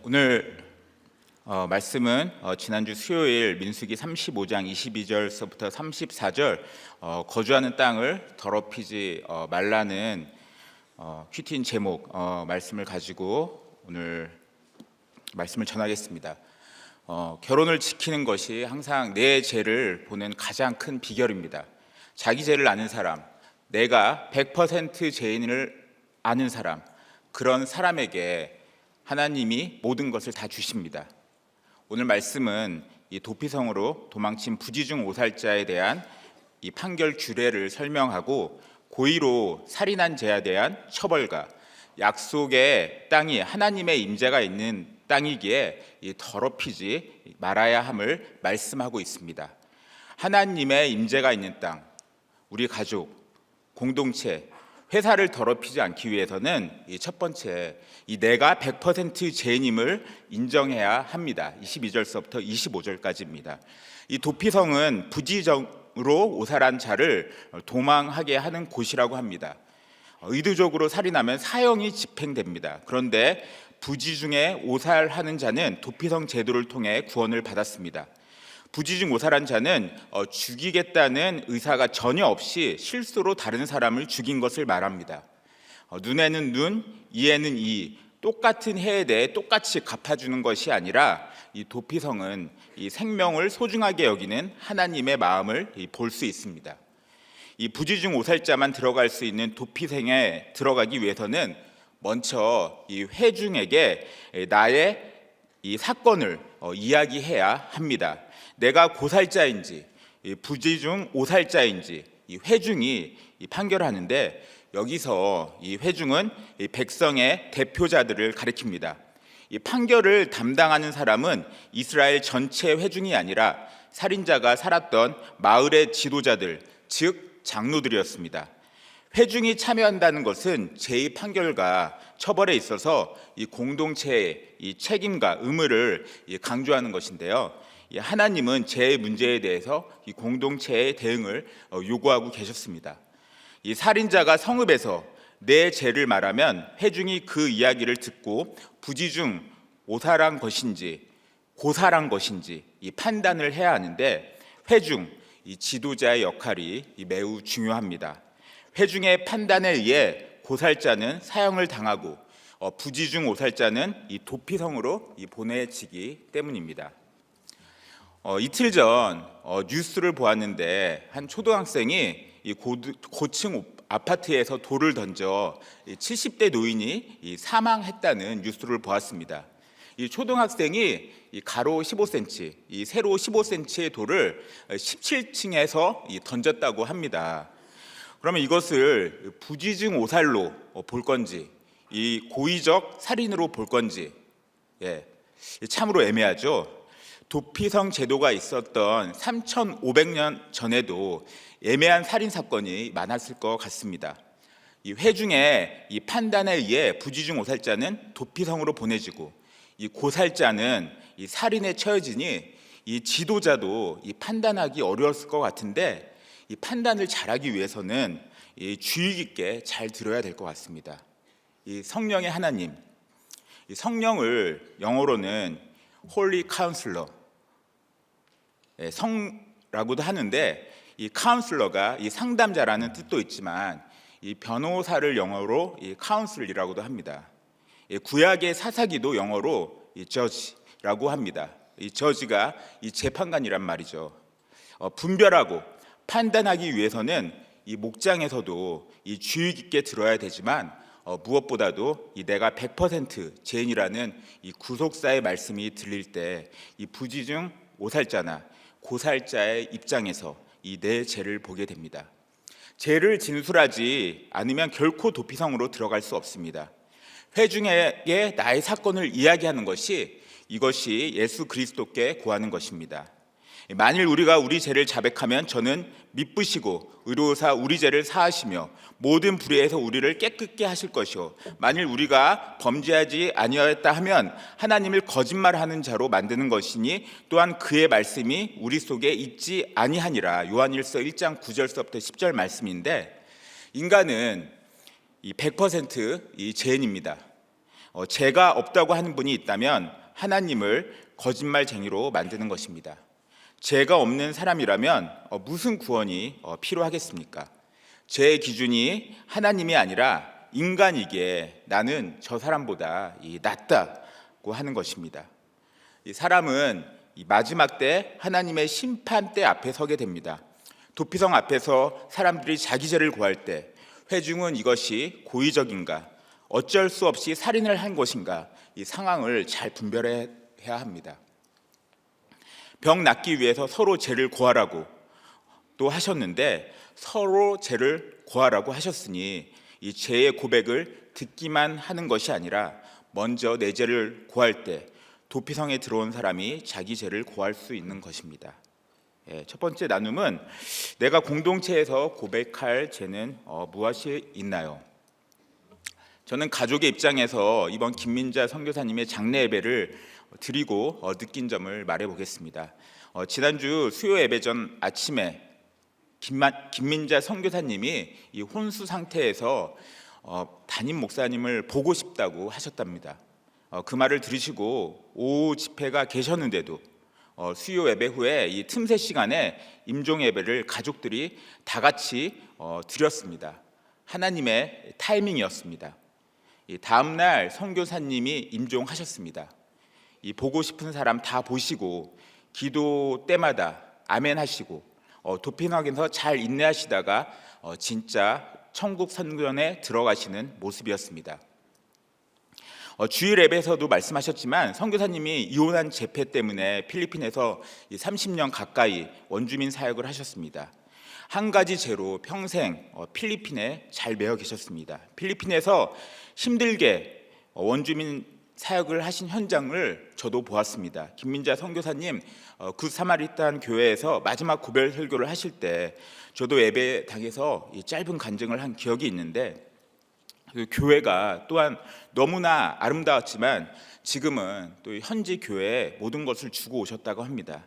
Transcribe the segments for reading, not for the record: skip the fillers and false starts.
오늘 말씀은 지난주 수요일 민수기 35장 22절서부터 34절 거주하는 땅을 더럽히지 말라는 큐티인 제목 말씀을 가지고 오늘 말씀을 전하겠습니다. 결혼을 지키는 것이 항상 내 죄를 보는 가장 큰 비결입니다. 자기 죄를 아는 사람, 내가 100% 죄인을 아는 사람, 그런 사람에게 하나님이 모든 것을 다 주십니다. 오늘 말씀은 이 도피성으로 도망친 부지중 오살자에 대한 이 판결 규례를 설명하고 고의로 살인한 죄에 대한 처벌과 약속의 땅이 하나님의 임재가 있는 땅이기에 더럽히지 말아야 함을 말씀하고 있습니다. 하나님의 임재가 있는 땅, 우리 가족, 공동체, 회사를 더럽히지 않기 위해서는 첫 번째, 내가 100% 죄인임을 인정해야 합니다. 22절서부터 25절까지입니다. 이 도피성은 부지정으로 오살한 자를 도망하게 하는 곳이라고 합니다. 의도적으로 살인하면 사형이 집행됩니다. 그런데 부지중에 오살하는 자는 도피성 제도를 통해 구원을 받았습니다. 부지중 오살한 자는 죽이겠다는 의사가 전혀 없이 실수로 다른 사람을 죽인 것을 말합니다. 눈에는 눈, 이에는 이, 똑같은 해에 대해 똑같이 갚아주는 것이 아니라 이 도피성은 이 생명을 소중하게 여기는 하나님의 마음을 볼 수 있습니다. 이 부지중 오살자만 들어갈 수 있는 도피성에 들어가기 위해서는 먼저 이 회중에게 나의 이 사건을 이야기해야 합니다. 내가 고살자인지 부지중 오살자인지 이 회중이 판결하는데, 여기서 이 회중은 이 백성의 대표자들을 가리킵니다. 이 판결을 담당하는 사람은 이스라엘 전체 회중이 아니라 살인자가 살았던 마을의 지도자들, 즉 장로들이었습니다. 회중이 참여한다는 것은 죄의 판결과 처벌에 있어서 이 공동체의 이 책임과 의무를 강조하는 것인데요. 하나님은 죄의 문제에 대해서 이 공동체의 대응을 요구하고 계셨습니다. 이 살인자가 성읍에서 내 죄를 말하면 회중이 그 이야기를 듣고 부지중 오살한 것인지 고살한 것인지 이 판단을 해야 하는데, 회중, 이 지도자의 역할이 매우 중요합니다. 회중의 판단에 의해 고살자는 사형을 당하고 부지중 오살자는 이 도피성으로 보내지기 때문입니다. 이틀 전 뉴스를 보았는데 한 초등학생이 이 고층 아파트에서 돌을 던져 70대 노인이 사망했다는 뉴스를 보았습니다. 이 초등학생이 가로 15cm, 이 세로 15cm의 돌을 17층에서 던졌다고 합니다. 그러면 이것을 부지중 오살로 볼 건지, 이 고의적 살인으로 볼 건지, 참으로 애매하죠. 도피성 제도가 있었던 3,500년 전에도 애매한 살인 사건이 많았을 것 같습니다. 이 회중의 이 판단에 의해 부지중 오살자는 도피성으로 보내지고, 이 고살자는 이 살인에 처해지니 이 지도자도 이 판단하기 어려웠을 것 같은데, 이 판단을 잘하기 위해서는 이 주의 깊게 잘 들어야 될 것 같습니다. 이 성령의 하나님, 이 성령을 영어로는 Holy Counselor, 성라고도 하는데, 이 카운슬러가 이 상담자라는 뜻도 있지만 이 변호사를 영어로 이 카운슬이라고도 합니다. 구약의 사사기도 영어로 이 저지라고 합니다. 이 저지가 이 재판관이란 말이죠. 분별하고 판단하기 위해서는 이 목장에서도 이 주의 깊게 들어야 되지만, 무엇보다도 이 내가 100% 죄인이라는 이 구속사의 말씀이 들릴 때 이 부지중 오살자나 고살자의 입장에서 이 내 죄를 보게 됩니다. 죄를 진술하지 않으면 결코 도피성으로 들어갈 수 없습니다. 회중에게 나의 사건을 이야기하는 것이, 이것이 예수 그리스도께 구하는 것입니다. 만일 우리가 우리 죄를 자백하면 저는 미쁘시고 의로우사 우리 죄를 사하시며 모든 불의에서 우리를 깨끗게 하실 것이요, 만일 우리가 범죄하지 아니하였다 하면 하나님을 거짓말하는 자로 만드는 것이니 또한 그의 말씀이 우리 속에 있지 아니하니라. 요한일서 1장 9절서부터 10절 말씀인데, 인간은 이 100% 이 죄인입니다. 죄가 없다고 하는 분이 있다면 하나님을 거짓말쟁이로 만드는 것입니다. 죄가 없는 사람이라면 무슨 구원이 필요하겠습니까? 죄의 기준이 하나님이 아니라 인간이기에 나는 저 사람보다 낫다고 하는 것입니다. 이 사람은 이 마지막 때 하나님의 심판대 앞에 서게 됩니다. 도피성 앞에서 사람들이 자기 죄를 구할 때 회중은 이것이 고의적인가, 어쩔 수 없이 살인을 한 것인가, 이 상황을 잘 분별해야 합니다. 병 낫기 위해서 서로 죄를 고하라고 또 하셨는데 서로 죄를 고하라고 하셨으니 이 죄의 고백을 듣기만 하는 것이 아니라 먼저 내 죄를 고할 때 도피성에 들어온 사람이 자기 죄를 고할 수 있는 것입니다. 첫 번째 나눔은 내가 공동체에서 고백할 죄는 무엇이 있나요? 저는 가족의 입장에서 이번 김민자 선교사님의 장례 예배를 드리고 느낀 점을 말해보겠습니다. 지난주 수요 예배 전 아침에 김민자 선교사님이 이 혼수 상태에서 담임 목사님을 보고 싶다고 하셨답니다. 그 말을 들으시고 오후 집회가 계셨는데도 수요 예배 후에 이 틈새 시간에 임종 예배를 가족들이 다 같이 드렸습니다. 하나님의 타이밍이었습니다. 다음 날 선교사님이 임종하셨습니다. 이 보고 싶은 사람 다 보시고 기도 때마다 아멘 하시고 도피성에서 잘 인내하시다가 진짜 천국 선견에 들어가시는 모습이었습니다. 주일 예배에서도 말씀하셨지만 선교사님이 이혼한 재패 때문에 필리핀에서 30년 가까이 원주민 사역을 하셨습니다. 한 가지 죄로 평생 필리핀에 잘 매여 계셨습니다. 필리핀에서 힘들게 원주민 사역을 하신 현장을 저도 보았습니다. 김민자 선교사님 굿 사마리탄 교회에서 마지막 고별 설교를 하실 때 저도 예배당에서 짧은 간증을 한 기억이 있는데 그 교회가 또한 너무나 아름다웠지만 지금은 또 현지 교회에 모든 것을 주고 오셨다고 합니다.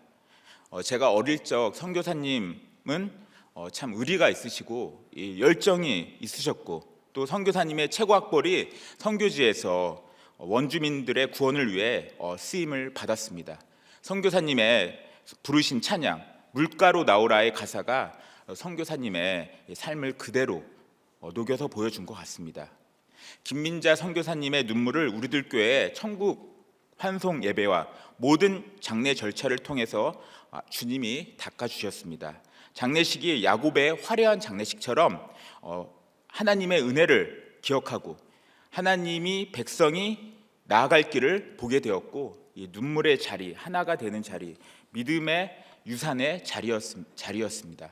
제가 어릴 적 선교사님은 참 의리가 있으시고 열정이 있으셨고 또 선교사님의 최고 학벌이 선교지에서 원주민들의 구원을 위해 쓰임을 받았습니다. 선교사님의 부르신 찬양 물가로 나오라의 가사가 선교사님의 삶을 그대로 녹여서 보여준 것 같습니다. 김민자 선교사님의 눈물을 우리들 교회의 천국 환송 예배와 모든 장례 절차를 통해서 주님이 닦아주셨습니다. 장례식이 야곱의 화려한 장례식처럼 하나님의 은혜를 기억하고 하나님이 백성이 나아갈 길을 보게 되었고 이 눈물의 자리, 하나가 되는 자리, 믿음의 유산의 자리였습니다.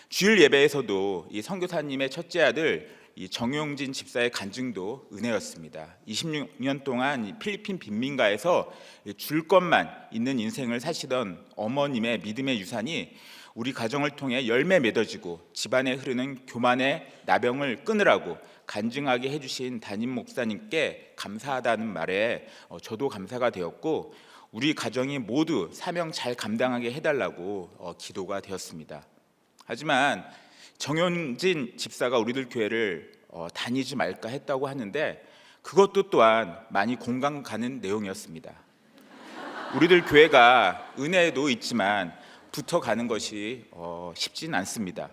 주일 예배에서도 이 선교사님의 첫째 아들 이 정용진 집사의 간증도 은혜였습니다. 26년 동안 이 필리핀 빈민가에서 줄 것만 있는 인생을 사시던 어머님의 믿음의 유산이 우리 가정을 통해 열매 맺어지고 집안에 흐르는 교만의 나병을 끊으라고 간증하게 해주신 담임 목사님께 감사하다는 말에 저도 감사가 되었고 우리 가정이 모두 사명 잘 감당하게 해달라고 기도가 되었습니다. 하지만 정용진 집사가 우리들 교회를 다니지 말까 했다고 하는데 그것도 또한 많이 공감 가는 내용이었습니다. 우리들 교회가 은혜도 있지만 붙어가는 것이 쉽진 않습니다.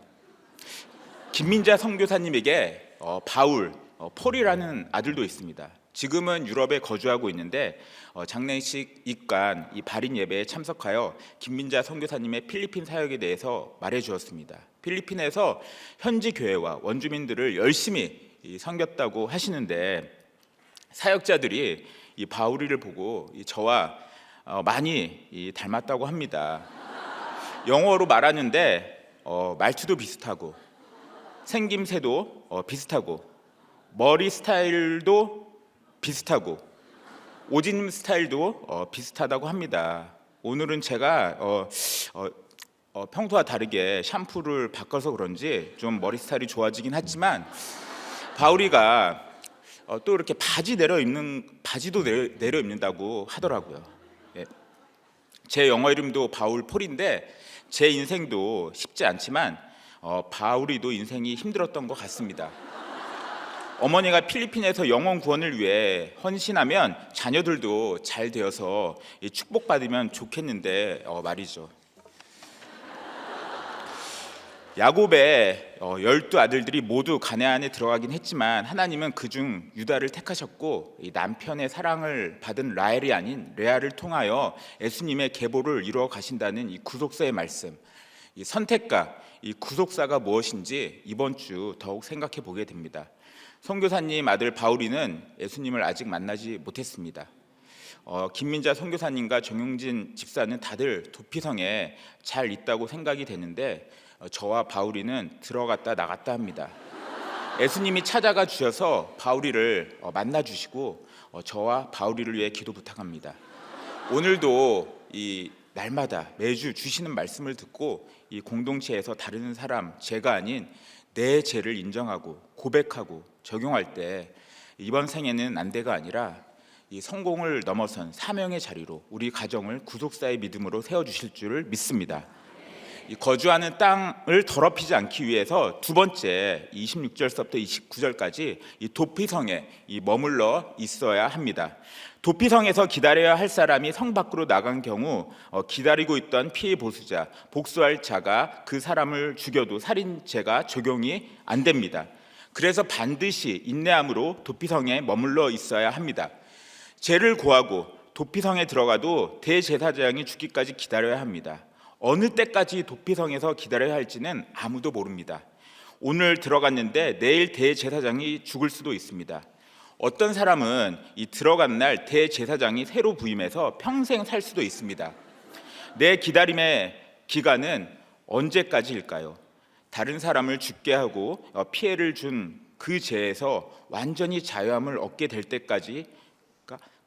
김민자 선교사님에게 바울, 폴이라는 아들도 있습니다. 지금은 유럽에 거주하고 있는데 장례식 입간 이 발인 예배에 참석하여 김민자 선교사님의 필리핀 사역에 대해서 말해 주었습니다. 필리핀에서 현지 교회와 원주민들을 열심히 섬겼다고 하시는데 사역자들이 이 바울이를 보고 저와 많이 닮았다고 합니다. 영어로 말하는데 말투도 비슷하고 생김새도 비슷하고 머리 스타일도 비슷하고 옷 입는 스타일도 비슷하다고 합니다. 오늘은 제가 평소와 다르게 샴푸를 바꿔서 그런지 좀 머리 스타일이 좋아지긴 했지만 바울이가 또 이렇게 바지도 내려 입는다고 하더라고요. 예. 제 영어 이름도 바울 폴인데 제 인생도 쉽지 않지만 바울이도 인생이 힘들었던 것 같습니다. 어머니가 필리핀에서 영혼 구원을 위해 헌신하면 자녀들도 잘 되어서 축복받으면 좋겠는데 말이죠. 야곱의 12 아들들이 모두 가나안에 들어가긴 했지만 하나님은 그중 유다를 택하셨고 이 남편의 사랑을 받은 라헬이 아닌 레아를 통하여 예수님의 계보를 이루어 가신다는 이 구속사의 말씀, 이 선택과 이 구속사가 무엇인지 이번 주 더욱 생각해 보게 됩니다. 선교사님 아들 바울이는 예수님을 아직 만나지 못했습니다. 김민자 선교사님과 정용진 집사는 다들 도피성에 잘 있다고 생각이 되는데 저와 바울이는 들어갔다 나갔다 합니다. 예수님이 찾아가 주셔서 바울이를 만나 주시고 저와 바울이를 위해 기도 부탁합니다. 오늘도 이 날마다 매주 주시는 말씀을 듣고 이 공동체에서 다른 사람, 제가 아닌 내 죄를 인정하고 고백하고 적용할 때 이번 생에는 난데가 아니라 이 성공을 넘어선 사명의 자리로 우리 가정을 구속사의 믿음으로 세워주실 줄을 믿습니다. 이 거주하는 땅을 더럽히지 않기 위해서 두 번째 26절서부터 29절까지 이 도피성에 머물러 있어야 합니다. 도피성에서 기다려야 할 사람이 성 밖으로 나간 경우 기다리고 있던 피해 보수자, 복수할 자가 그 사람을 죽여도 살인죄가 적용이 안 됩니다. 그래서 반드시 인내함으로 도피성에 머물러 있어야 합니다. 죄를 고하고 도피성에 들어가도 대제사장이 죽기까지 기다려야 합니다. 어느 때까지 도피성에서 기다려야 할지는 아무도 모릅니다. 오늘 들어갔는데 내일 대제사장이 죽을 수도 있습니다. 어떤 사람은 이 들어간 날 대제사장이 새로 부임해서 평생 살 수도 있습니다. 내 기다림의 기간은 언제까지일까요? 다른 사람을 죽게 하고 피해를 준 그 죄에서 완전히 자유함을 얻게 될 때까지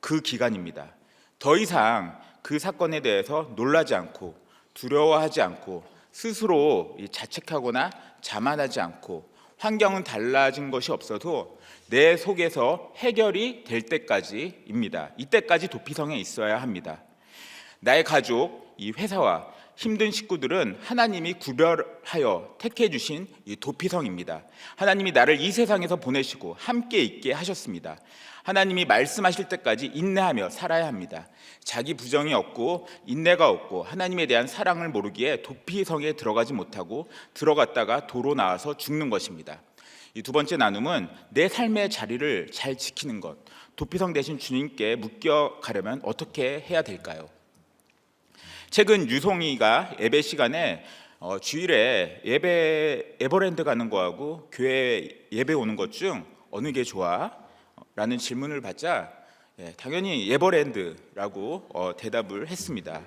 그 기간입니다. 더 이상 그 사건에 대해서 놀라지 않고 두려워하지 않고 스스로 자책하거나 자만하지 않고 환경은 달라진 것이 없어도 내 속에서 해결이 될 때까지입니다. 이때까지 도피성에 있어야 합니다. 나의 가족, 이 회사와 힘든 식구들은 하나님이 구별하여 택해 주신 이 도피성입니다. 하나님이 나를 이 세상에서 보내시고 함께 있게 하셨습니다. 하나님이 말씀하실 때까지 인내하며 살아야 합니다. 자기 부정이 없고 인내가 없고 하나님에 대한 사랑을 모르기에 도피성에 들어가지 못하고 들어갔다가 도로 나와서 죽는 것입니다. 이 두 번째 나눔은 내 삶의 자리를 잘 지키는 것. 도피성 대신 주님께 묶여가려면 어떻게 해야 될까요? 최근 유송이가 예배 시간에 주일에 예배 에버랜드 가는 거하고 교회 예배 오는 것 중 어느 게 좋아? 라는 질문을 받자 당연히 에버랜드라고 대답을 했습니다.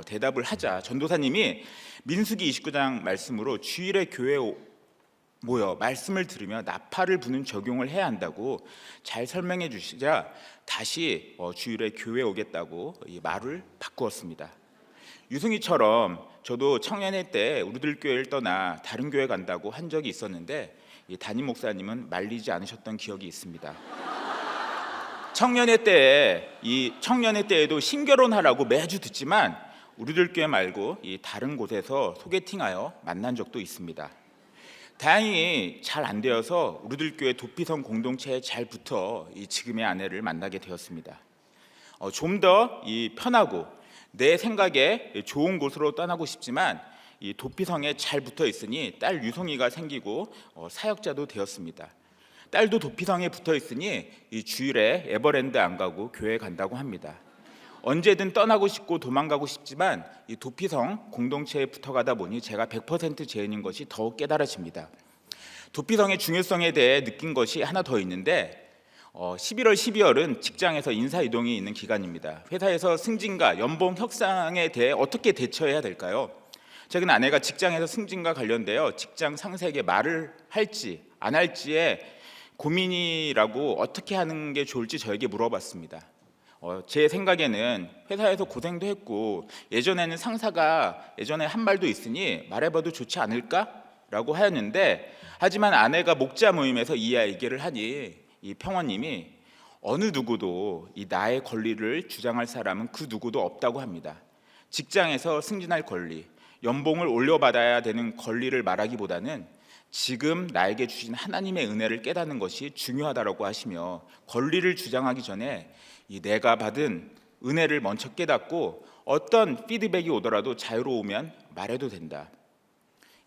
대답을 하자 전도사님이 민수기 29장 말씀으로 주일에 교회에 모여 말씀을 들으며 나팔을 부는 적용을 해야 한다고 잘 설명해 주시자 다시 주일에 교회에 오겠다고 이 말을 바꾸었습니다. 유승희처럼 저도 청년회 때 우리들 교회를 떠나 다른 교회 간다고 한 적이 있었는데 이 담임 목사님은 말리지 않으셨던 기억이 있습니다. 청년회 때에도 신결혼하라고 매주 듣지만 우리들 교회 말고 이 다른 곳에서 소개팅하여 만난 적도 있습니다. 다행히 잘 안 되어서 우리들 교회 도피성 공동체에 잘 붙어 이 지금의 아내를 만나게 되었습니다. 좀 더 편하고 내 생각에 좋은 곳으로 떠나고 싶지만 이 도피성에 잘 붙어 있으니 딸 유송이가 생기고 사역자도 되었습니다. 딸도 도피성에 붙어 있으니 이 주일에 에버랜드 안 가고 교회 간다고 합니다. 언제든 떠나고 싶고 도망가고 싶지만 이 도피성 공동체에 붙어가다 보니 제가 100% 죄인인 것이 더욱 깨달아집니다. 도피성의 중요성에 대해 느낀 것이 하나 더 있는데 11월, 12월은 직장에서 인사이동이 있는 기간입니다. 회사에서 승진과 연봉 협상에 대해 어떻게 대처해야 될까요? 최근 아내가 직장에서 승진과 관련되어 직장 상사에게 말을 할지 안 할지에 고민이라고 어떻게 하는 게 좋을지 저에게 물어봤습니다. 제 생각에는 회사에서 고생도 했고 예전에는 상사가 예전에 한 말도 있으니 말해봐도 좋지 않을까라고 하였는데 하지만 아내가 목자 모임에서 이 얘기를 하니 이 평원님이 어느 누구도 이 나의 권리를 주장할 사람은 그 누구도 없다고 합니다. 직장에서 승진할 권리, 연봉을 올려받아야 되는 권리를 말하기보다는 지금 나에게 주신 하나님의 은혜를 깨닫는 것이 중요하다고 하시며, 권리를 주장하기 전에 이 내가 받은 은혜를 먼저 깨닫고 어떤 피드백이 오더라도 자유로우면 말해도 된다.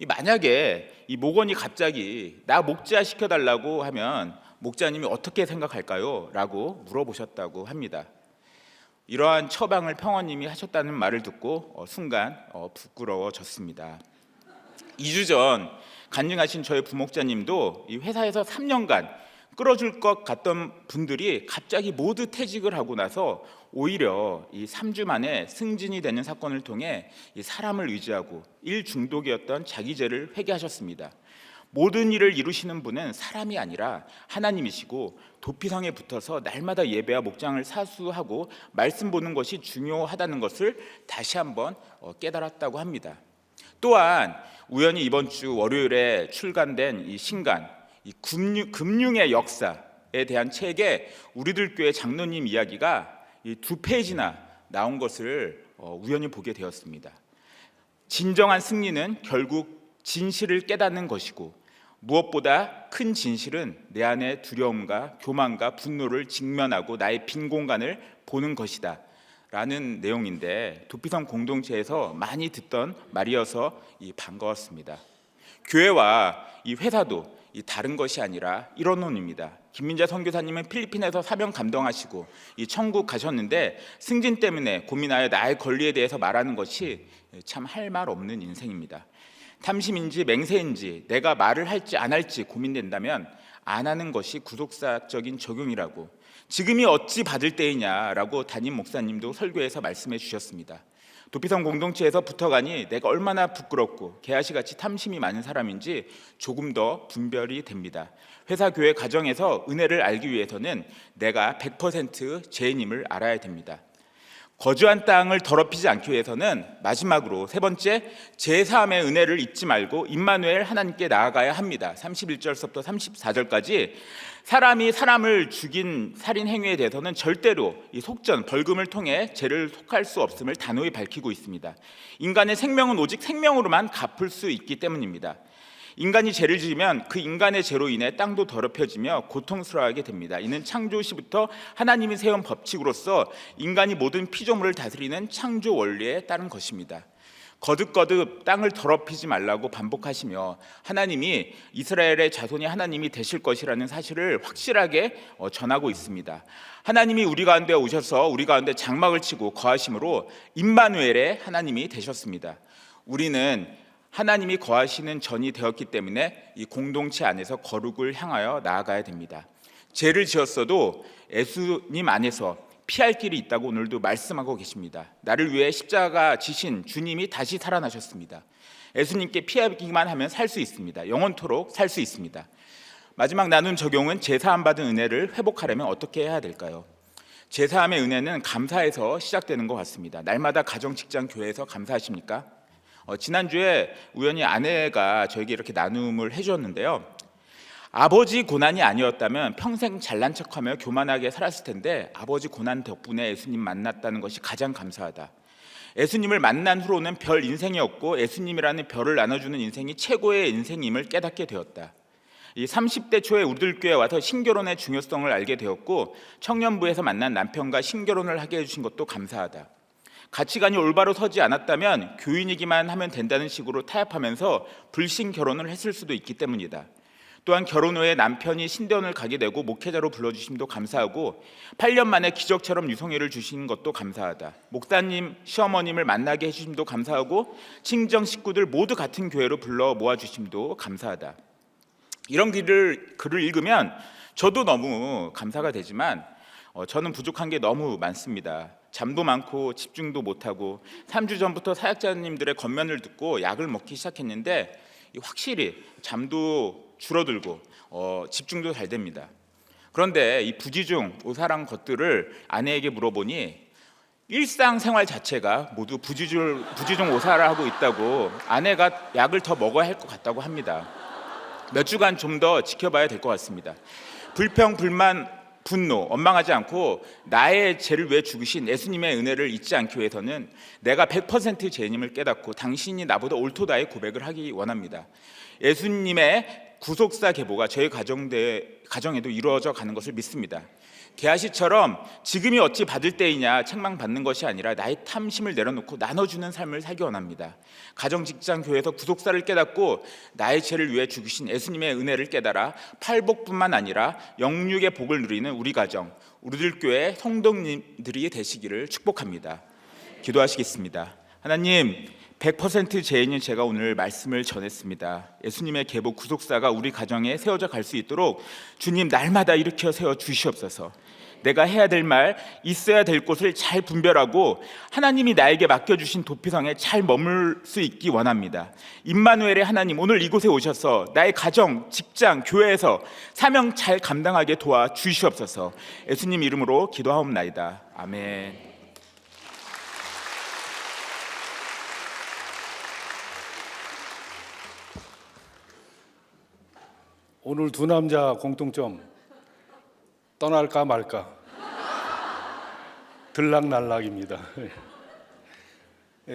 만약에 이 목원이 갑자기 나 목자 시켜달라고 하면 목자님이 어떻게 생각할까요? 라고 물어보셨다고 합니다. 이러한 처방을 평원님이 하셨다는 말을 듣고 순간 부끄러워졌습니다. 2주 전 간증하신 저의 부목자님도 이 회사에서 3년간 끌어줄 것 같던 분들이 갑자기 모두 퇴직을 하고 나서 오히려 이 3주 만에 승진이 되는 사건을 통해 이 사람을 의지하고 일 중독이었던 자기 죄를 회개하셨습니다. 모든 일을 이루시는 분은 사람이 아니라 하나님이시고, 도피성에 붙어서 날마다 예배와 목장을 사수하고 말씀 보는 것이 중요하다는 것을 다시 한번 깨달았다고 합니다. 또한 우연히 이번 주 월요일에 출간된 이 신간, 이 금융의 역사에 대한 책에 우리들 교회 장로님 이야기가 이 2페이지나 나온 것을 우연히 보게 되었습니다. 진정한 승리는 결국 진실을 깨닫는 것이고, 무엇보다 큰 진실은 내 안의 두려움과 교만과 분노를 직면하고 나의 빈 공간을 보는 것이다 라는 내용인데, 도피성 공동체에서 많이 듣던 말이어서 반가웠습니다. 교회와 이 회사도 다른 것이 아니라 일원론입니다. 김민자 선교사님은 필리핀에서 사명 감동하시고 천국 가셨는데, 승진 때문에 고민하여 나의 권리에 대해서 말하는 것이 참 할 말 없는 인생입니다. 탐심인지 맹세인지 내가 말을 할지 안 할지 고민된다면 안 하는 것이 구속사적인 적용이라고, 지금이 어찌 받을 때이냐라고 담임 목사님도 설교에서 말씀해 주셨습니다. 도피성 공동체에서 붙어가니 내가 얼마나 부끄럽고 개아시같이 탐심이 많은 사람인지 조금 더 분별이 됩니다. 회사, 교회, 가정에서 은혜를 알기 위해서는 내가 100% 죄인임을 알아야 됩니다. 거주한 땅을 더럽히지 않기 위해서는 마지막으로 세 번째, 제사함의 은혜를 잊지 말고 임마누엘 하나님께 나아가야 합니다. 31절부터 34절까지 사람이 사람을 죽인 살인 행위에 대해서는 절대로 이 속전, 벌금을 통해 죄를 속할 수 없음을 단호히 밝히고 있습니다. 인간의 생명은 오직 생명으로만 갚을 수 있기 때문입니다. 인간이 죄를 지으면 그 인간의 죄로 인해 땅도 더럽혀지며 고통스러워하게 됩니다. 이는 창조 시부터 하나님이 세운 법칙으로서 인간이 모든 피조물을 다스리는 창조 원리에 따른 것입니다. 거듭거듭 땅을 더럽히지 말라고 반복하시며 하나님이 이스라엘의 자손이 하나님이 되실 것이라는 사실을 확실하게 전하고 있습니다. 하나님이 우리 가운데 오셔서 우리 가운데 장막을 치고 거하심으로 임마누엘의 하나님이 되셨습니다. 우리는 하나님이 거하시는 전이 되었기 때문에 이 공동체 안에서 거룩을 향하여 나아가야 됩니다. 죄를 지었어도 예수님 안에서 피할 길이 있다고 오늘도 말씀하고 계십니다. 나를 위해 십자가 지신 주님이 다시 살아나셨습니다. 예수님께 피하기만 하면 살 수 있습니다. 영원토록 살 수 있습니다. 마지막 나눈 적용은 제사함 받은 은혜를 회복하려면 어떻게 해야 될까요? 제사함의 은혜는 감사에서 시작되는 것 같습니다. 날마다 가정, 직장, 교회에서 감사하십니까? 지난주에 우연히 아내가 저에게 이렇게 나눔을 해주었는데요. 아버지 고난이 아니었다면 평생 잘난 척하며 교만하게 살았을 텐데 아버지 고난 덕분에 예수님 만났다는 것이 가장 감사하다. 예수님을 만난 후로는 별 인생이 없고 예수님이라는 별을 나눠주는 인생이 최고의 인생임을 깨닫게 되었다. 이 30대 초에 우리들 교회에 와서 신결혼의 중요성을 알게 되었고, 청년부에서 만난 남편과 신결혼을 하게 해주신 것도 감사하다. 가치관이 올바로 서지 않았다면 교인이기만 하면 된다는 식으로 타협하면서 불신 결혼을 했을 수도 있기 때문이다. 또한 결혼 후에 남편이 신대원을 가게 되고 목회자로 불러주심도 감사하고, 8년 만에 기적처럼 유성애를 주신 것도 감사하다. 목사님, 시어머님을 만나게 해주심도 감사하고, 친정 식구들 모두 같은 교회로 불러 모아주심도 감사하다. 이런 글을 읽으면 저도 너무 감사가 되지만 저는 부족한 게 너무 많습니다. 잠도 많고 집중도 못하고 3주 전부터 사역자님들의 권면을 듣고 약을 먹기 시작했는데 확실히 잠도 줄어들고 집중도 잘 됩니다. 그런데 이 부지중 오사랑 것들을 아내에게 물어보니 일상생활 자체가 모두 부지중 오사를 하고 있다고, 아내가 약을 더 먹어야 할 것 같다고 합니다. 몇 주간 좀 더 지켜봐야 될 것 같습니다. 불평, 불만, 분노, 원망하지 않고 나의 죄를 왜 죽으신 예수님의 은혜를 잊지 않기 위해서는 내가 100% 죄인임을 깨닫고 당신이 나보다 옳도다의 고백을 하기 원합니다. 예수님의 구속사 계보가 저희 가정에도 이루어져 가는 것을 믿습니다. 게하시처럼 지금이 어찌 받을 때이냐 책망받는 것이 아니라 나의 탐심을 내려놓고 나눠주는 삶을 살기 원합니다. 가정, 직장, 교회에서 구속사를 깨닫고 나의 죄를 위해 죽으신 예수님의 은혜를 깨달아 팔복뿐만 아니라 영육의 복을 누리는 우리 가정, 우리들 교회 성도님들이 되시기를 축복합니다. 기도하시겠습니다. 하나님, 100% 죄인인 제가 오늘 말씀을 전했습니다. 예수님의 계보 구속사가 우리 가정에 세워져 갈 수 있도록 주님 날마다 일으켜 세워 주시옵소서. 내가 해야 될 말, 있어야 될 곳을 잘 분별하고 하나님이 나에게 맡겨주신 도피성에 잘 머물 수 있기 원합니다. 임마누엘의 하나님, 오늘 이곳에 오셔서 나의 가정, 직장, 교회에서 사명 잘 감당하게 도와 주시옵소서. 예수님 이름으로 기도하옵나이다. 아멘. 오늘 두 남자 공통점, 떠날까 말까, 들락날락입니다.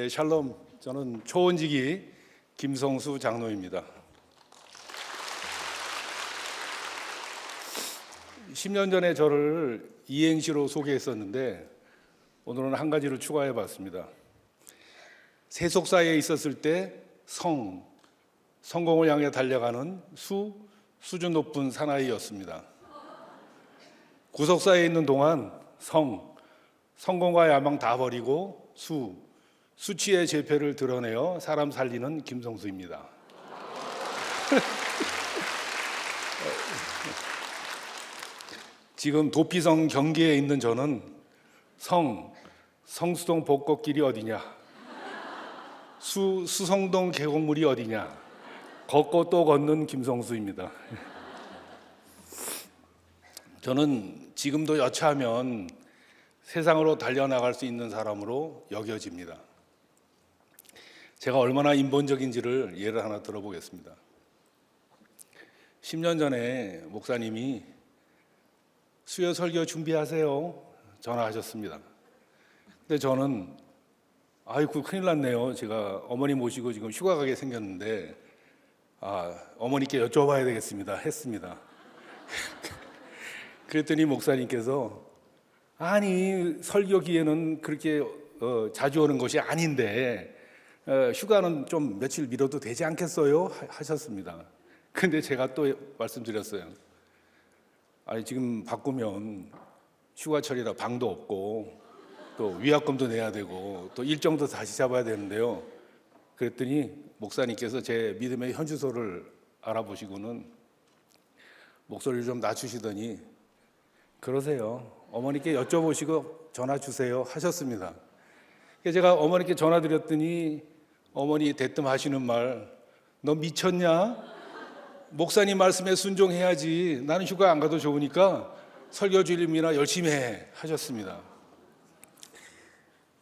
샬롬, 저는 초원지기 김성수 장로입니다. 10년 전에 저를 이행시로 소개했었는데 오늘은 한 가지를 추가해 봤습니다. 세속사에 있었을 때 성공을 향해 달려가는 수준 높은 사나이였습니다. 구속사에 있는 동안 성공과 야망 다 버리고 수치의 죄패를 드러내어 사람 살리는 김성수입니다. 지금 도피성 경계에 있는 저는 성수동 벚꽃길이 어디냐, 수성동 계곡물이 어디냐, 걷고 또 걷는 김성수입니다. 저는 지금도 여차하면 세상으로 달려나갈 수 있는 사람으로 여겨집니다. 제가 얼마나 인본적인지를 예를 하나 들어보겠습니다. 10년 전에 목사님이 수요 설교 준비하세요 전화하셨습니다. 근데 저는 아이고 큰일 났네요. 제가 어머니 모시고 지금 휴가 가게 생겼는데 어머니께 여쭤봐야 되겠습니다 했습니다. 그랬더니 목사님께서 아니 설교 기회는 그렇게 자주 오는 것이 아닌데 휴가는 좀 며칠 미뤄도 되지 않겠어요? 하셨습니다. 근데 제가 또 말씀드렸어요. 아니 지금 바꾸면 휴가철이라 방도 없고 또 위약금도 내야 되고 또 일정도 다시 잡아야 되는데요. 그랬더니 목사님께서 제 믿음의 현주소를 알아보시고는 목소리를 좀 낮추시더니 그러세요. 어머니께 여쭤보시고 전화 주세요 하셨습니다. 제가 어머니께 전화 드렸더니 어머니 대뜸 하시는 말, 너 미쳤냐? 목사님 말씀에 순종해야지. 나는 휴가 안 가도 좋으니까 설교 주일이나 열심히 해 하셨습니다.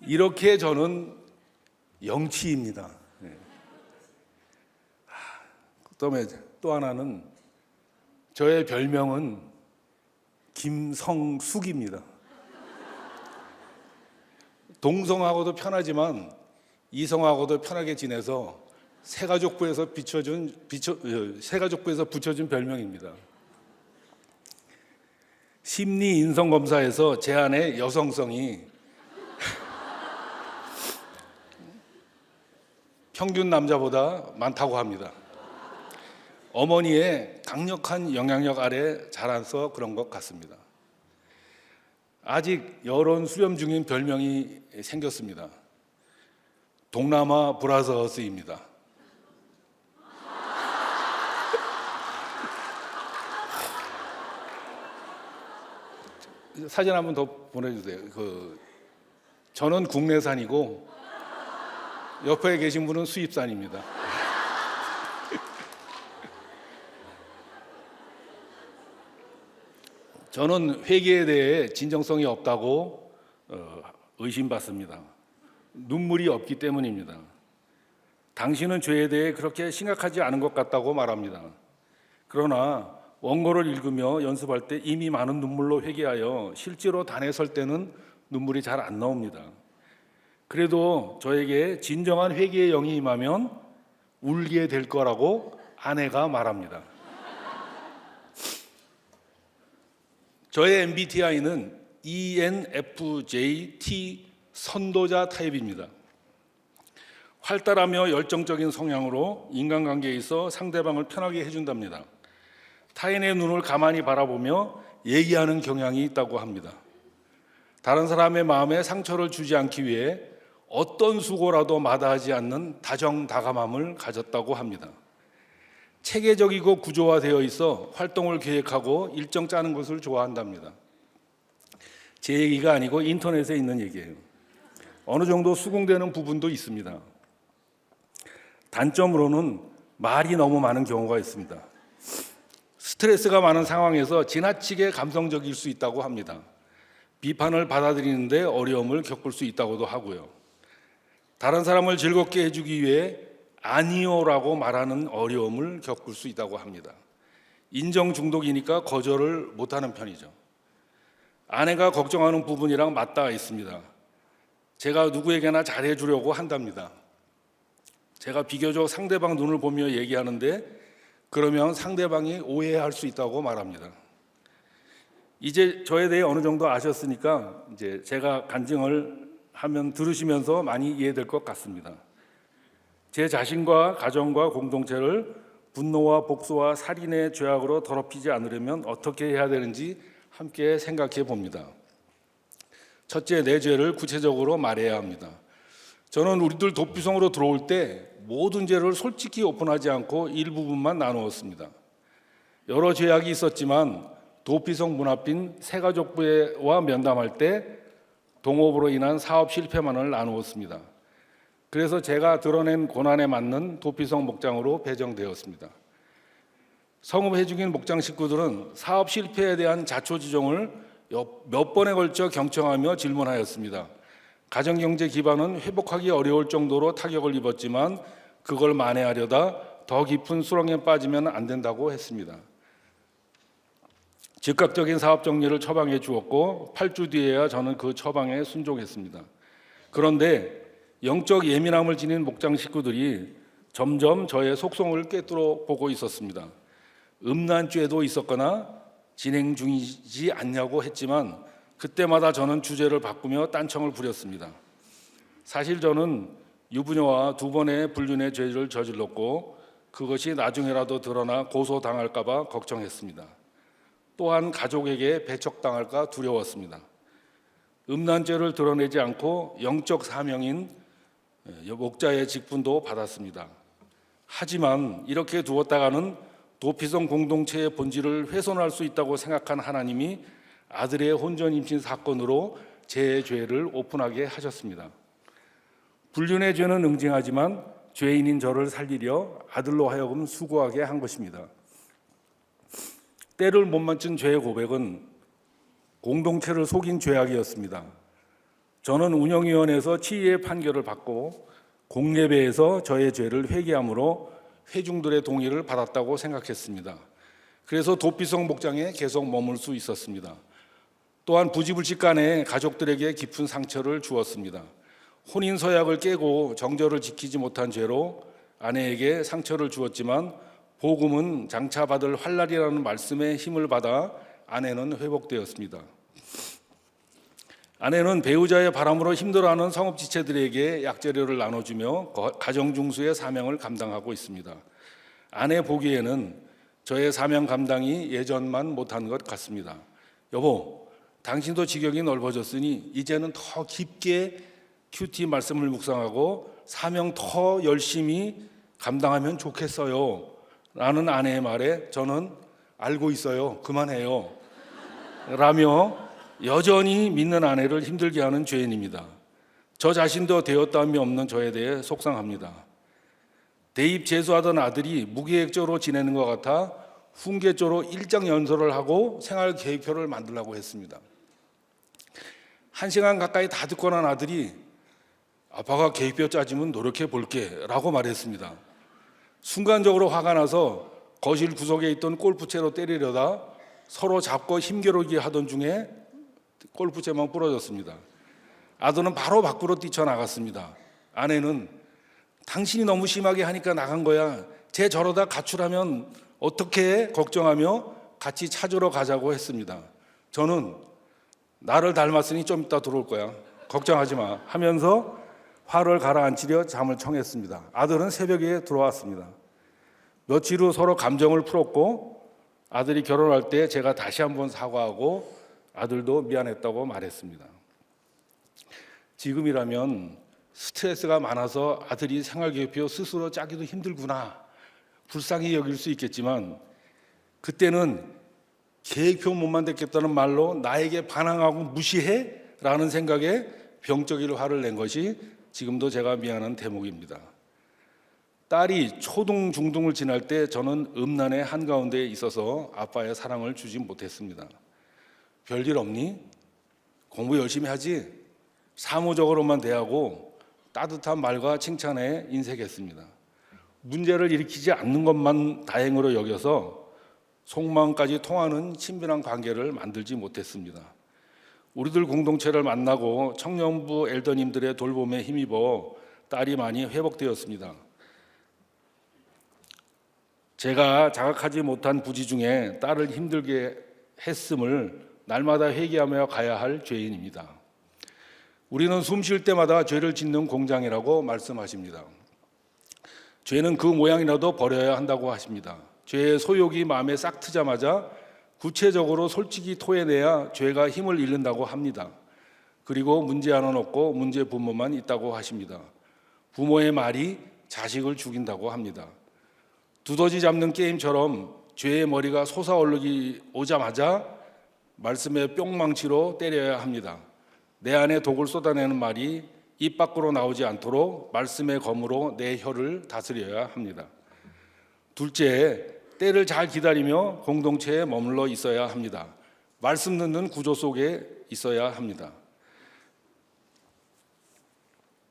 이렇게 저는 영치입니다. 그다음에 또 하나는 저의 별명은 김성숙입니다. 동성하고도 편하지만 이성하고도 편하게 지내서 새가족부에서 붙여준 별명입니다. 심리 인성 검사에서 제 안의 여성성이 평균 남자보다 많다고 합니다. 어머니의 강력한 영향력 아래 자라서 그런 것 같습니다. 아직 여론 수렴 중인 별명이 생겼습니다. 동남아 브라더스입니다. 사진 한번 더 보내주세요. 저는 국내산이고 옆에 계신 분은 수입산입니다. 저는 회개에 대해 진정성이 없다고 의심받습니다. 눈물이 없기 때문입니다. 당신은 죄에 대해 그렇게 심각하지 않은 것 같다고 말합니다. 그러나 원고를 읽으며 연습할 때 이미 많은 눈물로 회개하여 실제로 단에 설 때는 눈물이 잘 안 나옵니다. 그래도 저에게 진정한 회개의 영이 임하면 울게 될 거라고 아내가 말합니다. 저의 MBTI는 ENFJT 선도자 타입입니다. 활달하며 열정적인 성향으로 인간관계에 있어 상대방을 편하게 해준답니다. 타인의 눈을 가만히 바라보며 얘기하는 경향이 있다고 합니다. 다른 사람의 마음에 상처를 주지 않기 위해 어떤 수고라도 마다하지 않는 다정다감함을 가졌다고 합니다. 체계적이고 구조화되어 있어 활동을 계획하고 일정 짜는 것을 좋아한답니다. 제 얘기가 아니고 인터넷에 있는 얘기예요. 어느 정도 수긍되는 부분도 있습니다. 단점으로는 말이 너무 많은 경우가 있습니다. 스트레스가 많은 상황에서 지나치게 감성적일 수 있다고 합니다. 비판을 받아들이는데 어려움을 겪을 수 있다고도 하고요. 다른 사람을 즐겁게 해주기 위해 아니요라고 말하는 어려움을 겪을 수 있다고 합니다. 인정 중독이니까 거절을 못하는 편이죠. 아내가 걱정하는 부분이랑 맞닿아 있습니다. 제가 누구에게나 잘해주려고 한답니다. 제가 비교적 상대방 눈을 보며 얘기하는데 그러면 상대방이 오해할 수 있다고 말합니다. 이제 저에 대해 어느 정도 아셨으니까 이제 제가 간증을 하면 들으시면서 많이 이해될 것 같습니다. 제 자신과 가정과 공동체를 분노와 복수와 살인의 죄악으로 더럽히지 않으려면 어떻게 해야 되는지 함께 생각해 봅니다. 첫째, 내 죄를 구체적으로 말해야 합니다. 저는 우리들 도피성으로 들어올 때 모든 죄를 솔직히 오픈하지 않고 일부분만 나누었습니다. 여러 죄악이 있었지만 도피성 문 앞인 새가족부와 면담할 때 동업으로 인한 사업 실패만을 나누었습니다. 그래서 제가 드러낸 고난에 맞는 도피성 목장으로 배정되었습니다. 성읍 해중인 목장 식구들은 사업 실패에 대한 자초지종을 몇 번에 걸쳐 경청하며 질문하였습니다. 가정경제 기반은 회복하기 어려울 정도로 타격을 입었지만 그걸 만회하려다 더 깊은 수렁에 빠지면 안 된다고 했습니다. 즉각적인 사업 정리를 처방해 주었고 8주 뒤에야 저는 그 처방에 순종했습니다. 그런데 영적 예민함을 지닌 목장 식구들이 점점 저의 속성을 꿰뚫어 보고 있었습니다. 음란죄도 있었거나 진행 중이지 않냐고 했지만 그때마다 저는 주제를 바꾸며 딴청을 부렸습니다. 사실 저는 유부녀와 2번의 불륜의 죄를 저질렀고 그것이 나중에라도 드러나 고소당할까 봐 걱정했습니다. 또한 가족에게 배척당할까 두려웠습니다. 음란죄를 드러내지 않고 영적 사명인 목자의 직분도 받았습니다. 하지만 이렇게 두었다가는 도피성 공동체의 본질을 훼손할 수 있다고 생각한 하나님이 아들의 혼전 임신 사건으로 제 죄를 오픈하게 하셨습니다. 불륜의 죄는 응징하지만 죄인인 저를 살리려 아들로 하여금 수고하게 한 것입니다. 때를 못 맞춘 죄의 고백은 공동체를 속인 죄악이었습니다. 저는 운영위원회에서 치의의 판결을 받고 공예배에서 저의 죄를 회개함으로 회중들의 동의를 받았다고 생각했습니다. 그래서 도피성 목장에 계속 머물 수 있었습니다. 또한 부지불식 간에 가족들에게 깊은 상처를 주었습니다. 혼인 서약을 깨고 정절을 지키지 못한 죄로 아내에게 상처를 주었지만 복음은 장차 받을 환난이라는 말씀에 힘을 받아 아내는 회복되었습니다. 아내는 배우자의 바람으로 힘들어하는 성업지체들에게 약재료를 나눠주며 가정중수의 사명을 감당하고 있습니다. 아내 보기에는 저의 사명 감당이 예전만 못한 것 같습니다. 여보, 당신도 지경이 넓어졌으니 이제는 더 깊게 큐티 말씀을 묵상하고 사명 더 열심히 감당하면 좋겠어요 라는 아내의 말에 저는 알고 있어요, 그만해요 라며 여전히 믿는 아내를 힘들게 하는 죄인입니다. 저 자신도 되었다함이 없는 저에 대해 속상합니다. 대입 재수하던 아들이 무계획적으로 지내는 것 같아 훈계조로 일정 연설을 하고 생활 계획표를 만들라고 했습니다. 1시간 가까이 다 듣고 난 아들이 아빠가 계획표 짜지면 노력해 볼게 라고 말했습니다. 순간적으로 화가 나서 거실 구석에 있던 골프채로 때리려다 서로 잡고 힘겨루기 하던 중에 골프채만 부러졌습니다. 아들은 바로 밖으로 뛰쳐나갔습니다. 아내는 당신이 너무 심하게 하니까 나간 거야. 쟤 저러다 가출하면 어떻게 걱정하며 같이 찾으러 가자고 했습니다. 저는 나를 닮았으니 좀 이따 들어올 거야. 걱정하지 마 하면서 화를 가라앉히려 잠을 청했습니다. 아들은 새벽에 들어왔습니다. 며칠 후 서로 감정을 풀었고 아들이 결혼할 때 제가 다시 한번 사과하고 아들도 미안했다고 말했습니다. 지금이라면 스트레스가 많아서 아들이 생활계획표 스스로 짜기도 힘들구나 불쌍히 여길 수 있겠지만 그때는 계획표 못 만들겠다는 말로 나에게 반항하고 무시해? 라는 생각에 병적인 화를 낸 것이 지금도 제가 미안한 대목입니다. 딸이 초등, 중등을 지날 때 저는 음란의 한가운데에 있어서 아빠의 사랑을 주지 못했습니다. 별일 없니? 공부 열심히 하지? 사무적으로만 대하고 따뜻한 말과 칭찬에 인색했습니다. 문제를 일으키지 않는 것만 다행으로 여겨서 속마음까지 통하는 친밀한 관계를 만들지 못했습니다. 우리들 공동체를 만나고 청년부 엘더님들의 돌봄에 힘입어 딸이 많이 회복되었습니다. 제가 자각하지 못한 부지 중에 딸을 힘들게 했음을 날마다 회개하며 가야 할 죄인입니다. 우리는 숨 쉴 때마다 죄를 짓는 공장이라고 말씀하십니다. 죄는 그 모양이라도 버려야 한다고 하십니다. 죄의 소욕이 마음에 싹 트자마자 구체적으로 솔직히 토해내야 죄가 힘을 잃는다고 합니다. 그리고 문제 하나는 없고 문제 부모만 있다고 하십니다. 부모의 말이 자식을 죽인다고 합니다. 두더지 잡는 게임처럼 죄의 머리가 솟아오르기 오자마자 말씀의 뿅망치로 때려야 합니다. 내 안에 독을 쏟아내는 말이 입 밖으로 나오지 않도록 말씀의 검으로 내 혀를 다스려야 합니다. 둘째, 때를 잘 기다리며 공동체에 머물러 있어야 합니다. 말씀 듣는 구조 속에 있어야 합니다.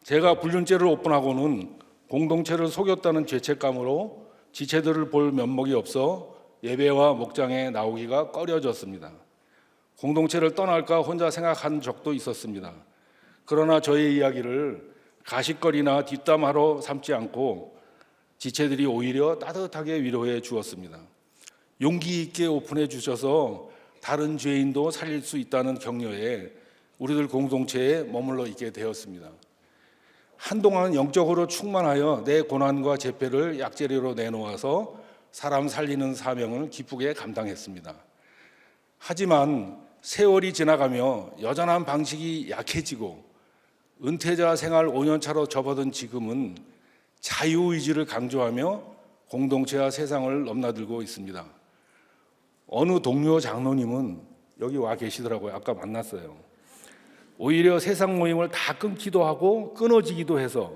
제가 불륜죄를 오픈하고는 공동체를 속였다는 죄책감으로 지체들을 볼 면목이 없어 예배와 목장에 나오기가 꺼려졌습니다. 공동체를 떠날까 혼자 생각한 적도 있었습니다. 그러나 저의 이야기를 가십거리나 뒷담화로 삼지 않고 지체들이 오히려 따뜻하게 위로해 주었습니다. 용기 있게 오픈해 주셔서 다른 죄인도 살릴 수 있다는 격려에 우리들 공동체에 머물러 있게 되었습니다. 한동안 영적으로 충만하여 내 고난과 재패를 약재료로 내놓아서 사람 살리는 사명을 기쁘게 감당했습니다. 하지만 세월이 지나가며 여전한 방식이 약해지고 은퇴자 생활 5년차로 접어든 지금은 자유의지를 강조하며 공동체와 세상을 넘나들고 있습니다. 어느 동료 장로님은 여기 와 계시더라고요. 아까 만났어요. 오히려 세상 모임을 다 끊기도 하고 끊어지기도 해서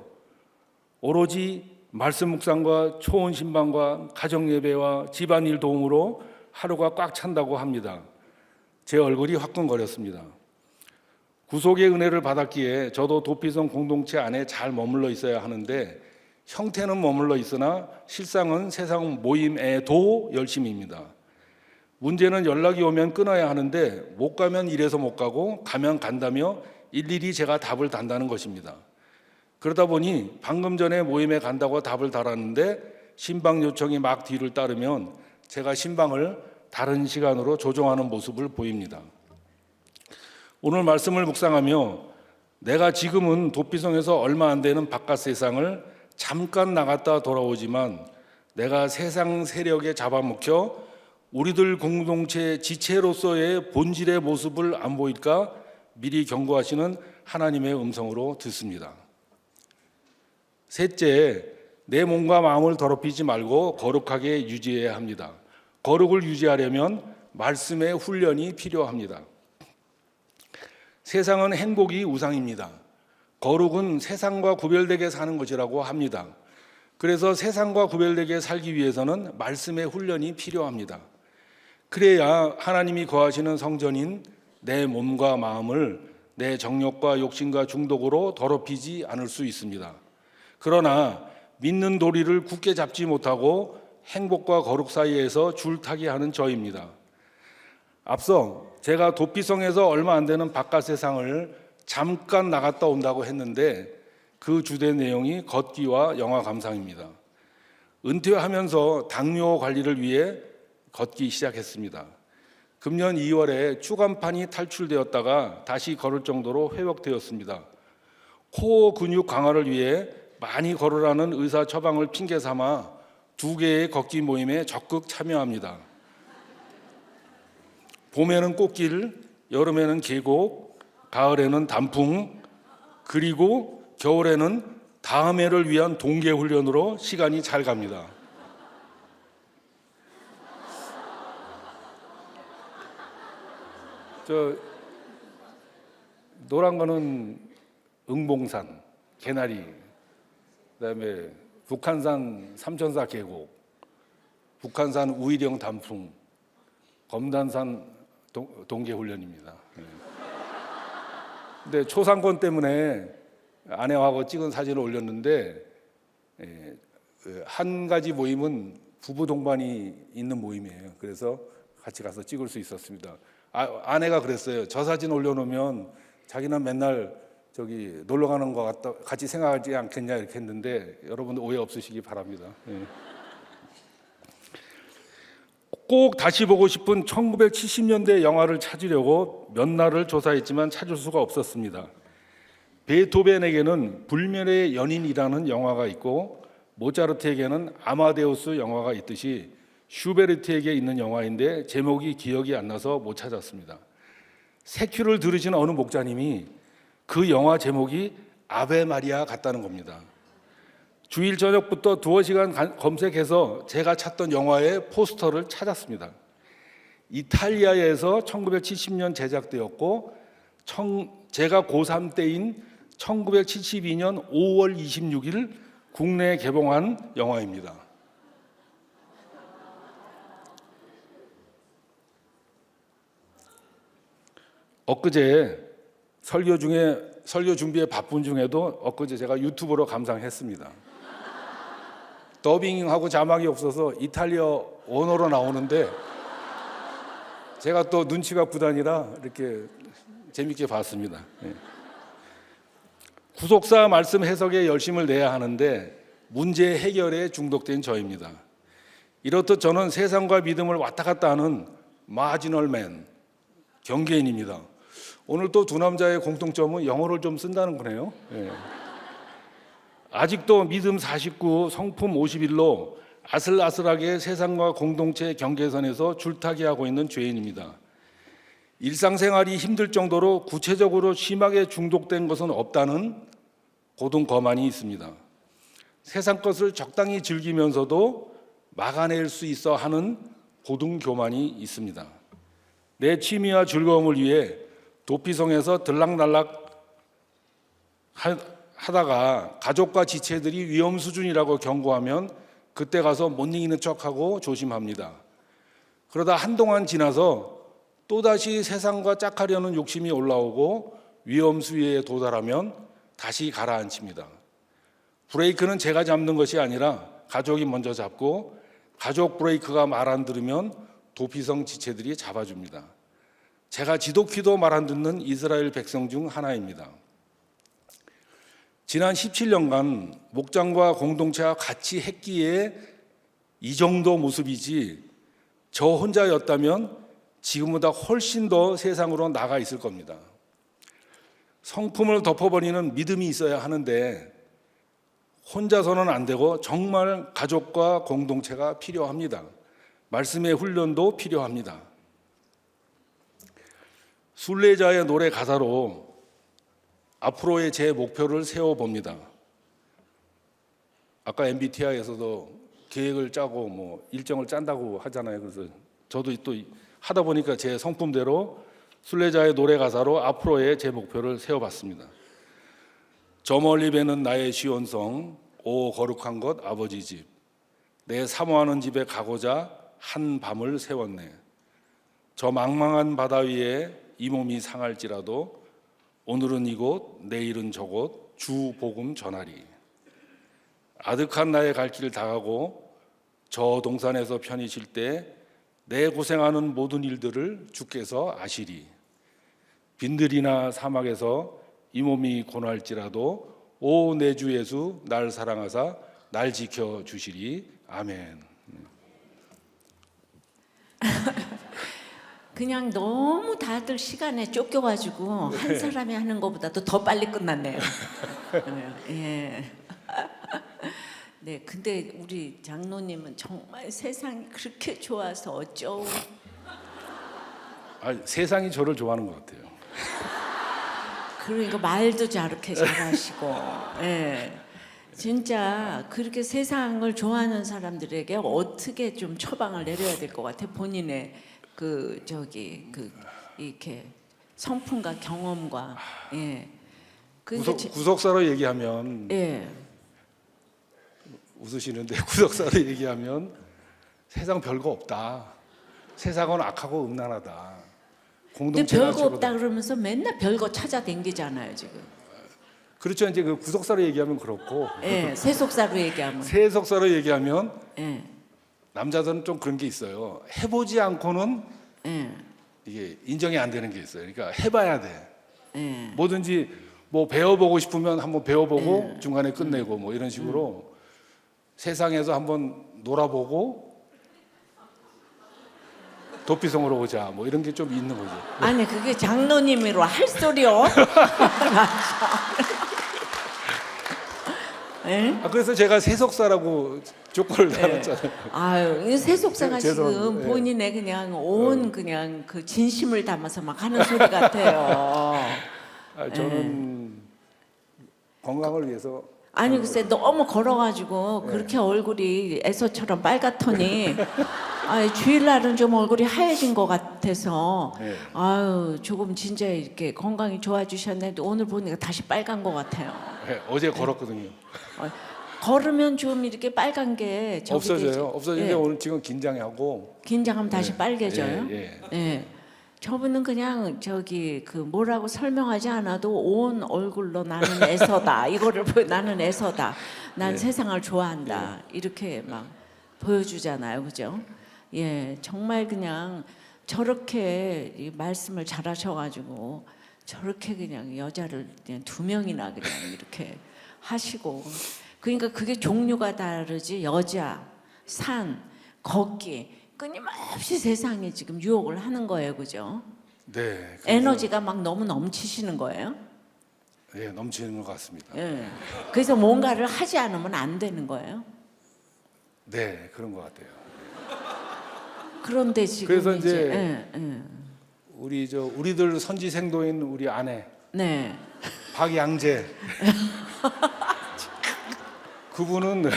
오로지 말씀 묵상과 초원 신방과 가정 예배와 집안일 도움으로 하루가 꽉 찬다고 합니다. 제 얼굴이 화끈거렸습니다. 구속의 은혜를 받았기에 저도 도피성 공동체 안에 잘 머물러 있어야 하는데 형태는 머물러 있으나 실상은 세상 모임에도 열심입니다. 문제는 연락이 오면 끊어야 하는데 못 가면 이래서 못 가고 가면 간다며 일일이 제가 답을 단다는 것입니다. 그러다 보니 방금 전에 모임에 간다고 답을 달았는데 신방 요청이 막 뒤를 따르면 제가 신방을 다른 시간으로 조정하는 모습을 보입니다. 오늘 말씀을 묵상하며 내가 지금은 도피성에서 얼마 안 되는 바깥 세상을 잠깐 나갔다 돌아오지만 내가 세상 세력에 잡아먹혀 우리들 공동체 지체로서의 본질의 모습을 안 보일까 미리 경고하시는 하나님의 음성으로 듣습니다. 셋째, 내 몸과 마음을 더럽히지 말고 거룩하게 유지해야 합니다. 거룩을 유지하려면 말씀의 훈련이 필요합니다. 세상은 행복이 우상입니다. 거룩은 세상과 구별되게 사는 것이라고 합니다. 그래서 세상과 구별되게 살기 위해서는 말씀의 훈련이 필요합니다. 그래야 하나님이 거하시는 성전인 내 몸과 마음을 내 정욕과 욕심과 중독으로 더럽히지 않을 수 있습니다. 그러나 믿는 도리를 굳게 잡지 못하고 행복과 거룩 사이에서 줄타기 하는 저입니다. 앞서 제가 도피성에서 얼마 안 되는 바깥 세상을 잠깐 나갔다 온다고 했는데 그 주된 내용이 걷기와 영화 감상입니다. 은퇴하면서 당뇨 관리를 위해 걷기 시작했습니다. 금년 2월에 추간판이 탈출되었다가 다시 걸을 정도로 회복되었습니다. 코어 근육 강화를 위해 많이 걸으라는 의사 처방을 핑계 삼아 2개의 걷기 모임에 적극 참여합니다. 봄에는 꽃길, 여름에는 계곡, 가을에는 단풍, 그리고 겨울에는 다음 해를 위한 동계 훈련으로 시간이 잘 갑니다. 저 노란 거는 응봉산, 개나리, 그다음에 북한산 삼천사 계곡, 북한산 우이령 단풍, 검단산 동계 훈련입니다. 근데 초상권 때문에 아내하고 찍은 사진을 올렸는데 한 가지 모임은 부부 동반이 있는 모임이에요. 그래서 같이 가서 찍을 수 있었습니다. 아내가 그랬어요. 저 사진 올려놓으면 자기는 맨날 저기 놀러 가는 것 같다 같이 생각하지 않겠냐 이렇게 했는데 여러분 오해 없으시기 바랍니다. 꼭 다시 보고 싶은 1970년대 영화를 찾으려고 몇 날을 조사했지만 찾을 수가 없었습니다. 베토벤에게는 불멸의 연인이라는 영화가 있고 모차르트에게는 아마데우스 영화가 있듯이 슈베르트에게 있는 영화인데 제목이 기억이 안 나서 못 찾았습니다. 세큐를 들으신 어느 목사님이 그 영화 제목이 아베 마리아 같다는 겁니다. 주일 저녁부터 2시간 검색해서 제가 찾던 영화의 포스터를 찾았습니다. 이탈리아에서 1970년 제작되었고 제가 고3 때인 1972년 5월 26일 국내에 개봉한 영화입니다. 엊그제 설교 준비에 바쁜 중에도 엊그제 제가 유튜브로 감상했습니다. 더빙하고 자막이 없어서 이탈리아 언어로 나오는데 제가 또 눈치가 구다니라 이렇게 재밌게 봤습니다. 구속사 말씀 해석에 열심을 내야 하는데 문제 해결에 중독된 저입니다. 이렇듯 저는 세상과 믿음을 왔다 갔다 하는 마지널맨, 경계인입니다. 오늘 또 두 남자의 공통점은 영어를 좀 쓴다는 거네요. 아직도 믿음 49, 성품 51로 아슬아슬하게 세상과 공동체 경계선에서 줄타기 하고 있는 죄인입니다. 일상생활이 힘들 정도로 구체적으로 심하게 중독된 것은 없다는 고등 거만이 있습니다. 세상 것을 적당히 즐기면서도 막아낼 수 있어 하는 고등 교만이 있습니다. 내 취미와 즐거움을 위해 도피성에서 들락날락 하다가 가족과 지체들이 위험 수준이라고 경고하면 그때 가서 못 이기는 척하고 조심합니다. 그러다 한동안 지나서 또다시 세상과 짝하려는 욕심이 올라오고 위험 수위에 도달하면 다시 가라앉힙니다. 브레이크는 제가 잡는 것이 아니라 가족이 먼저 잡고 가족 브레이크가 말 안 들으면 도피성 지체들이 잡아줍니다. 제가 지독히도 말 안 듣는 이스라엘 백성 중 하나입니다. 지난 17년간 목장과 공동체와 같이 했기에 이 정도 모습이지 저 혼자였다면 지금보다 훨씬 더 세상으로 나가 있을 겁니다. 성품을 덮어버리는 믿음이 있어야 하는데 혼자서는 안 되고 정말 가족과 공동체가 필요합니다. 말씀의 훈련도 필요합니다. 순례자의 노래 가사로 앞으로의 제 목표를 세워봅니다. 아까 MBTI에서도 계획을 짜고 뭐 일정을 짠다고 하잖아요. 그래서 저도 또 하다 보니까 제 성품대로 순례자의 노래 가사로 앞으로의 제 목표를 세워봤습니다. 저 멀리 뵈는 나의 시온성, 오 거룩한 것 아버지 집, 내 사모하는 집에 가고자 한 밤을 세웠네. 저 망망한 바다 위에 이 몸이 상할지라도 오늘은 이곳, 내일은 저곳, 주 복음 전하리. 아득한 나의 갈 길 다 가고 저 동산에서 편히 쉴 때 내 고생하는 모든 일들을 주께서 아시리. 빈들이나 사막에서 이 몸이 고날지라도 오 내 주 예수 날 사랑하사 날 지켜 주시리. 아멘. 그냥 너무 다들 시간에 쫓겨가지고 한 사람이 하는 것보다도 더 빨리 끝났네요. 예. 네, 근데 우리 장로님은 정말 세상이 그렇게 좋아서 어쩌고. 세상이 저를 좋아하는 것 같아요. 그러니까 말도 저렇게 잘하시고, 예. 진짜 그렇게 세상을 좋아하는 사람들에게 어떻게 좀 처방을 내려야 될 것 같아. 본인의 이렇게 성품과 경험과, 예. 그러니까 구속사로 얘기하면 예. 웃으시는데 구속사로 얘기하면 세상 별거 없다. 세상은 악하고 음란하다. 근데 공동체가 별거 최고다. 없다 그러면서 맨날 별거 찾아댕기잖아요 지금. 그렇죠. 이제 그 구속사로 얘기하면 그렇고 예, 세속사로 얘기하면. 세속사로 얘기하면 예, 남자들은 좀 그런 게 있어요. 해보지 않고는 예, 이게 인정이 안 되는 게 있어요. 그러니까 해봐야 돼. 예. 뭐든지 뭐 배워보고 싶으면 한번 배워보고 중간에 끝내고 뭐 이런 식으로 세상에서 한번 놀아보고 도피성으로 오자 뭐 이런 게 좀 있는 거죠. 아니 그게 장로님으로 할 소리요? 예? 그래서 제가 세속사라고 조건을 달았잖아요. 아유, 이 세속사가 지금 죄송합니다. 예. 본인의 그냥 온 그냥 그 진심을 담아서 막 하는 소리 같아요. 저는 건강을 위해서 아니 글쎄 너무 걸어가지고 그렇게 얼굴이 에서처럼 빨갛더니 주일날은 좀 얼굴이 하얘진 것 같아서 네. 아유 조금 진짜 이렇게 건강이 좋아지셨는데 오늘 보니까 다시 빨간 것 같아요. 어제 걸었거든요. 걸으면 좀 이렇게 빨간 게 저기 되지. 없어져요. 없어지는데 예. 오늘 지금 긴장하고 긴장하면 다시 빨개져요. 예. 예. 저분은 그냥 그 뭐라고 설명하지 않아도 온 얼굴로 나는 애서다. 이거를 나는 애서다. 난 세상을 좋아한다. 이렇게 막 보여주잖아요, 그죠? 예, 정말 그냥 저렇게 이 말씀을 잘하셔가지고 저렇게 그냥 여자를 그냥 2명이나 그냥 이렇게 하시고 그러니까 그게 종류가 다르지 여자, 산, 걷기 끊임없이 세상에 지금 유혹을 하는 거예요, 그죠? 네. 그래서, 에너지가 막 너무 넘치시는 거예요. 네, 넘치는 것 같습니다. 예. 그래서 뭔가를 하지 않으면 안 되는 거예요. 네, 그런 것 같아요. 그런데 지금 그래서 이제 예. 우리들 선지생도인 우리 아내 네. 박양재 그분은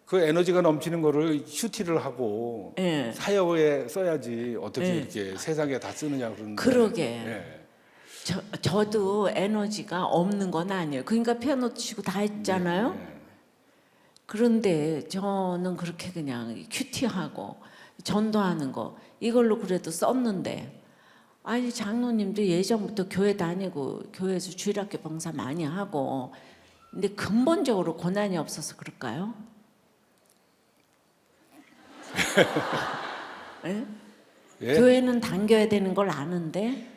그 에너지가 넘치는 거를 큐티를 하고 예. 사역에 써야지 어떻게 예. 이렇게 세상에 다 쓰느냐 그러는데 그러게. 예. 저도 에너지가 없는 건 아니에요. 그러니까 피아노 치고 다 했잖아요. 예. 그런데 저는 그렇게 그냥 큐티하고 전도하는 거 이걸로 그래도 썼는데 아니 장로님도 예전부터 교회 다니고 교회에서 주일학교 봉사 많이 하고 근데 근본적으로 고난이 없어서 그럴까요? 예? 예? 교회는 당겨야 되는 걸 아는데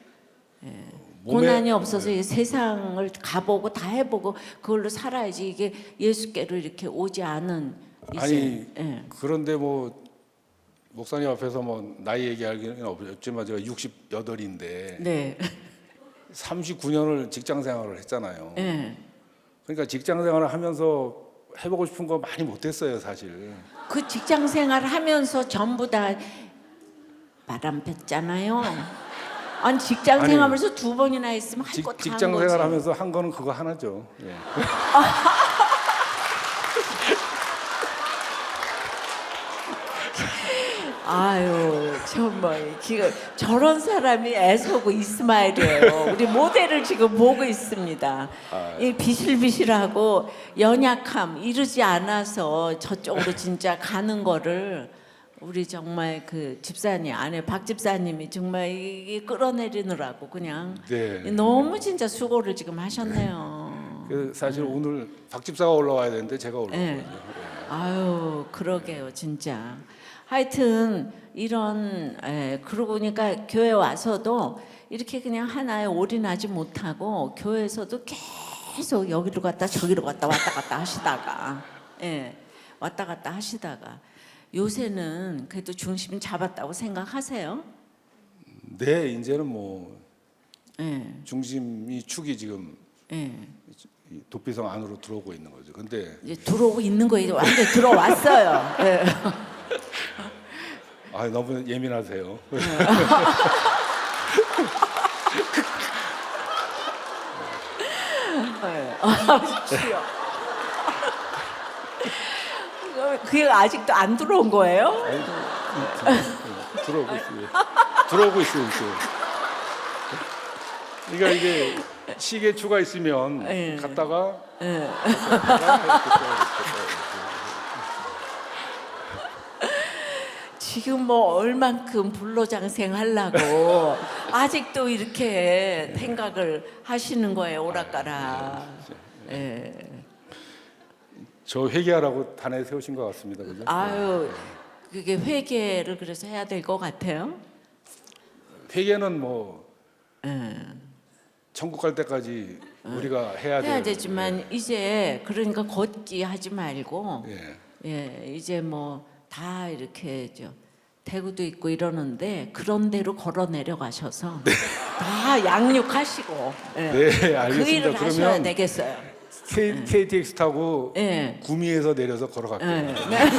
고난이 없어서 이 세상을 가보고 다 해보고 그걸로 살아야지 이게 예수께로 이렇게 오지 않은 아니 예. 그런데 뭐 목사님 앞에서 뭐 나이 얘기하기는 없지만 제가 68인데 네. 39년을 직장 생활을 했잖아요. 예. 그러니까 직장 생활을 하면서 해보고 싶은 거 많이 못했어요, 사실. 그 직장 생활을 하면서 전부 다 바람 폈잖아요. 아니 직장 아니, 생활하면서 2번이나 했으면 할 거 다 한 거지. 직장 생활하면서 한 거는 그거 하나죠. 예. 아유 정말 저런 사람이 애서고 이스마엘이에요. 우리 모델을 지금 보고 있습니다. 이 비실비실하고 연약함 이르지 않아서 저쪽으로 진짜 가는 거를 우리 정말 그 집사님 아내 박 집사님이 정말 이 끌어내리느라고 그냥 네. 너무 진짜 수고를 지금 하셨네요. 그 사실 오늘 박 집사가 올라와야 되는데 제가 올라온 네. 거죠. 아유 그러게요 진짜 하여튼 이런 그러고 보니까 교회 와서도 이렇게 그냥 하나에 올인하지 못하고 교회에서도 계속 여기로 갔다 저기로 갔다 왔다 갔다 하시다가 예, 왔다 갔다 하시다가 요새는 그래도 중심 잡았다고 생각하세요? 네, 이제는 뭐 예, 중심이 축이 지금 예. 이 도피성 안으로 들어오고 있는 거죠. 근데 이제 들어오고 있는 거 이제 완전 들어왔어요. 예. 아, 너무 예민하세요. 추워. 그게 아직도 안 들어온 거예요? 들어오고 있어요. 들어오고 있어요. 지금. 그러니까 이게 시계추가 있으면 예. 갔다가 지금 뭐 얼만큼 불로장생 하려고 아직도 이렇게 생각을 하시는 거예요, 오락가락. 예. 저 회개하라고 단에 세우신 것 같습니다. 그죠? 아유, 그게 회개를 그래서 해야 될 것 같아요. 회개는 뭐 예. 천국 갈 때까지 우리가 해야 해야 돼요. 되지만 이제 그러니까 걷기 하지 말고 예. 예, 이제 뭐 다 이렇게 대구도 있고 이러는데 그런 대로 걸어 내려가셔서 다 양육하시고 예. 네, 그 알겠습니다. 일을 하셔야 그러면 되겠어요. KTX 타고 예. 구미에서 내려서 걸어갈게요. 예. 네.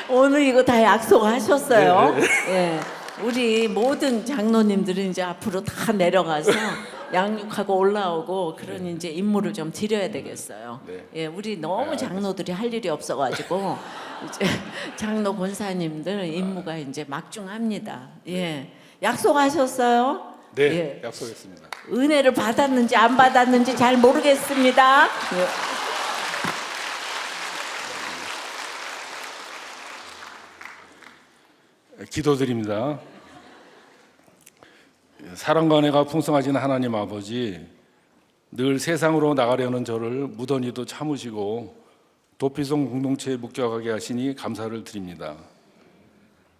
오늘 이거 다 약속하셨어요. 예. 우리 모든 장로님들은 이제 앞으로 다 내려가서 양육하고 올라오고 그런 이제 임무를 좀 드려야 되겠어요. 네. 예, 우리 너무 장로들이 할 일이 없어가지고 이제 장로 권사님들 임무가 이제 막중합니다. 예, 약속하셨어요? 네, 예. 약속했습니다. 은혜를 받았는지 안 받았는지 잘 모르겠습니다. 예. 기도드립니다. 사랑과 은혜가 풍성하신 하나님 아버지, 늘 세상으로 나가려는 저를 무던히도 참으시고 도피성 공동체에 묶여가게 하시니 감사를 드립니다.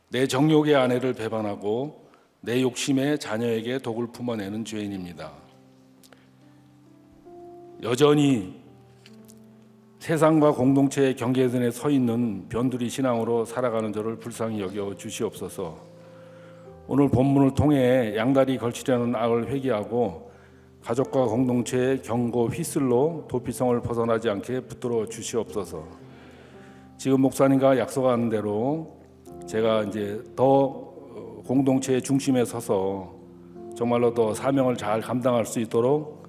내 정욕의 아내를 배반하고 내 욕심의 자녀에게 독을 품어내는 죄인입니다. 여전히 세상과 공동체의 경계선에 서 있는 변두리 신앙으로 살아가는 저를 불쌍히 여겨 주시옵소서. 오늘 본문을 통해 양다리 걸치려는 악을 회개하고 가족과 공동체의 경고 휘슬로 도피성을 벗어나지 않게 붙들어 주시옵소서. 지금 목사님과 약속한 대로 제가 이제 더 공동체의 중심에 서서 정말로 더 사명을 잘 감당할 수 있도록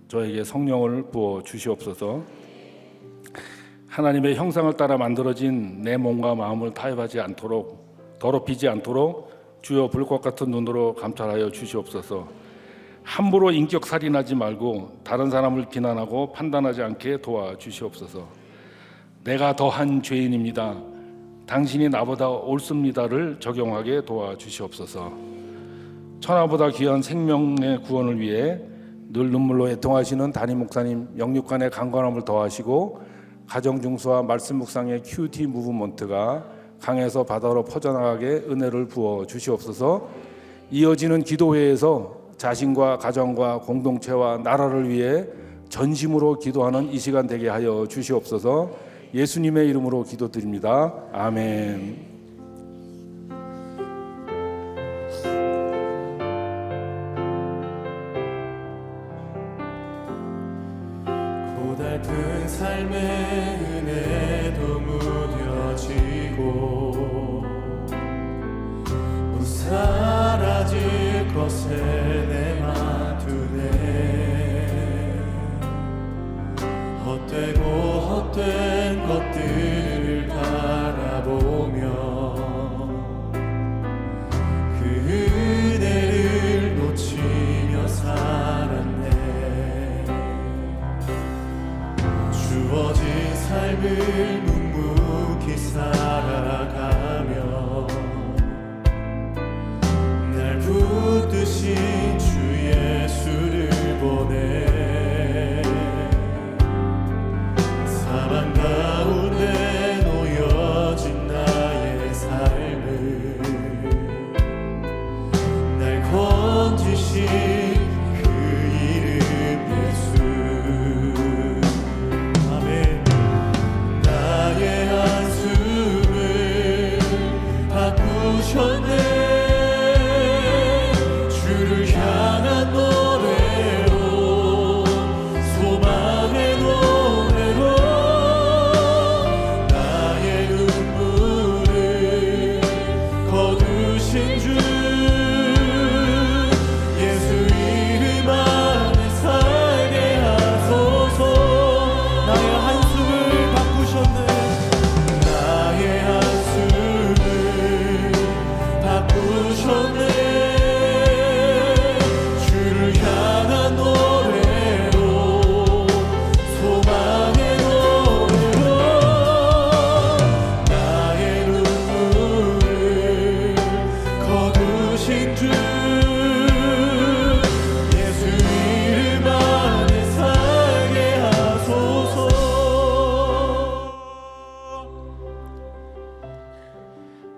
저에게 성령을 부어 주시옵소서. 하나님의 형상을 따라 만들어진 내 몸과 마음을 타협하지 않도록, 더럽히지 않도록 주여 불꽃 같은 눈으로 감찰하여 주시옵소서. 함부로 인격 살인하지 말고 다른 사람을 비난하고 판단하지 않게 도와주시옵소서. 내가 더한 죄인입니다. 당신이 나보다 옳습니다를 적용하게 도와주시옵소서. 천하보다 귀한 생명의 구원을 위해 늘 눈물로 애통하시는 담임 목사님 영육간의 강건함을 더하시고 가정중수와 말씀 묵상의 큐티 무브먼트가 강에서 바다로 퍼져나가게 은혜를 부어 주시옵소서. 이어지는 기도회에서 자신과 가정과 공동체와 나라를 위해 전심으로 기도하는 이 시간 되게 하여 주시옵소서. 예수님의 이름으로 기도드립니다. 아멘. 고달픈 삶의 은혜도 무뎌지고 또 사라질 것에 내마두네. 헛되고 헛된 것들을 바라보며 그 은혜를 놓치며 살았네. 주어진 삶을 묵묵히 살아가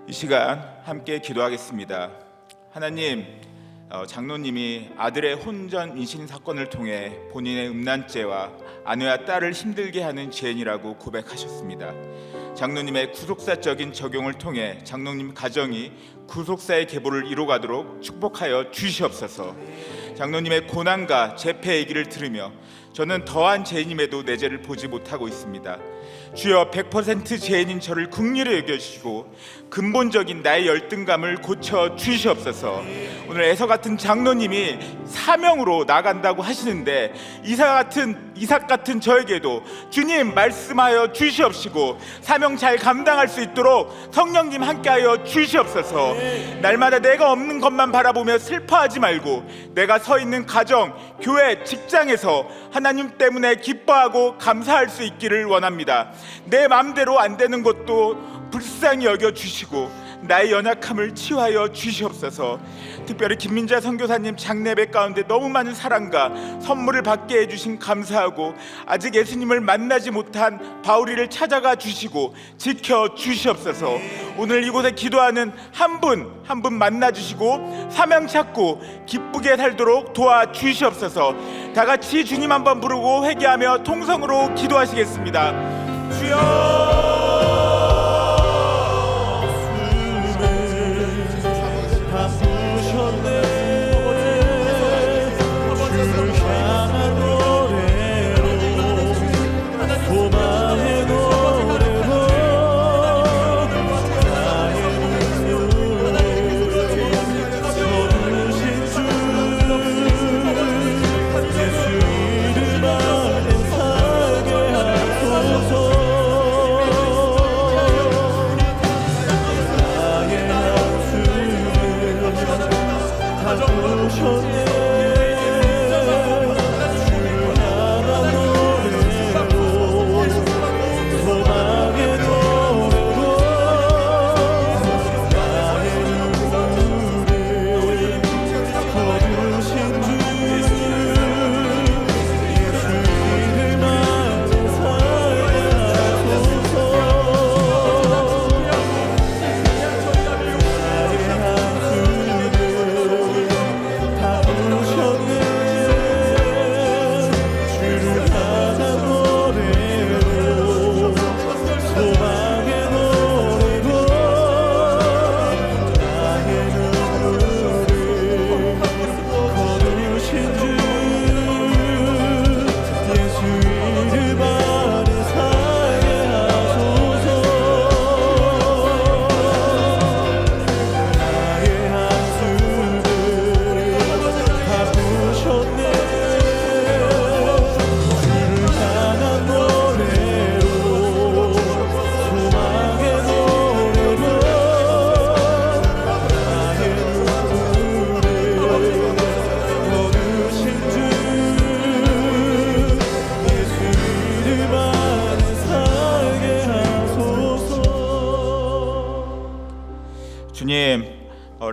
이 시간 함께 기도하겠습니다. 하나님, 장로님이 아들의 혼전 임신 사건을 통해 본인의 음란죄와 아내와 딸을 힘들게 하는 죄인이라고 고백하셨습니다. 장로님의 구속사적인 적용을 통해 장로님 가정이 구속사의 계보를 이뤄가도록 축복하여 주시옵소서. 장로님의 고난과 재패 얘기를 들으며 저는 더한 죄인임에도 내 죄를 보지 못하고 있습니다. 주여, 100% 죄인인 저를 긍휼히 여겨주시고 근본적인 나의 열등감을 고쳐 주시옵소서. 오늘 에서 같은 장로님이 사명으로 나간다고 하시는데 이삭 같은 저에게도 주님 말씀하여 주시옵시고 사명 잘 감당할 수 있도록 성령님 함께하여 주시옵소서. 날마다 내가 없는 것만 바라보며 슬퍼하지 말고 내가 서 있는 가정, 교회, 직장에서 하나님 때문에 기뻐하고 감사할 수 있기를 원합니다. 내 마음대로 안 되는 것도 불쌍히 여겨 주시고 나의 연약함을 치유하여 주시옵소서. 특별히 김민자 선교사님 장례배 가운데 너무 많은 사랑과 선물을 받게 해주신 감사하고 아직 예수님을 만나지 못한 바울이를 찾아가 주시고 지켜 주시옵소서. 오늘 이곳에 기도하는 한 분 한 분 만나 주시고 사명 찾고 기쁘게 살도록 도와 주시옵소서. 다 같이 주님 한번 부르고 회개하며 통성으로 기도하시겠습니다. 주여, 주님,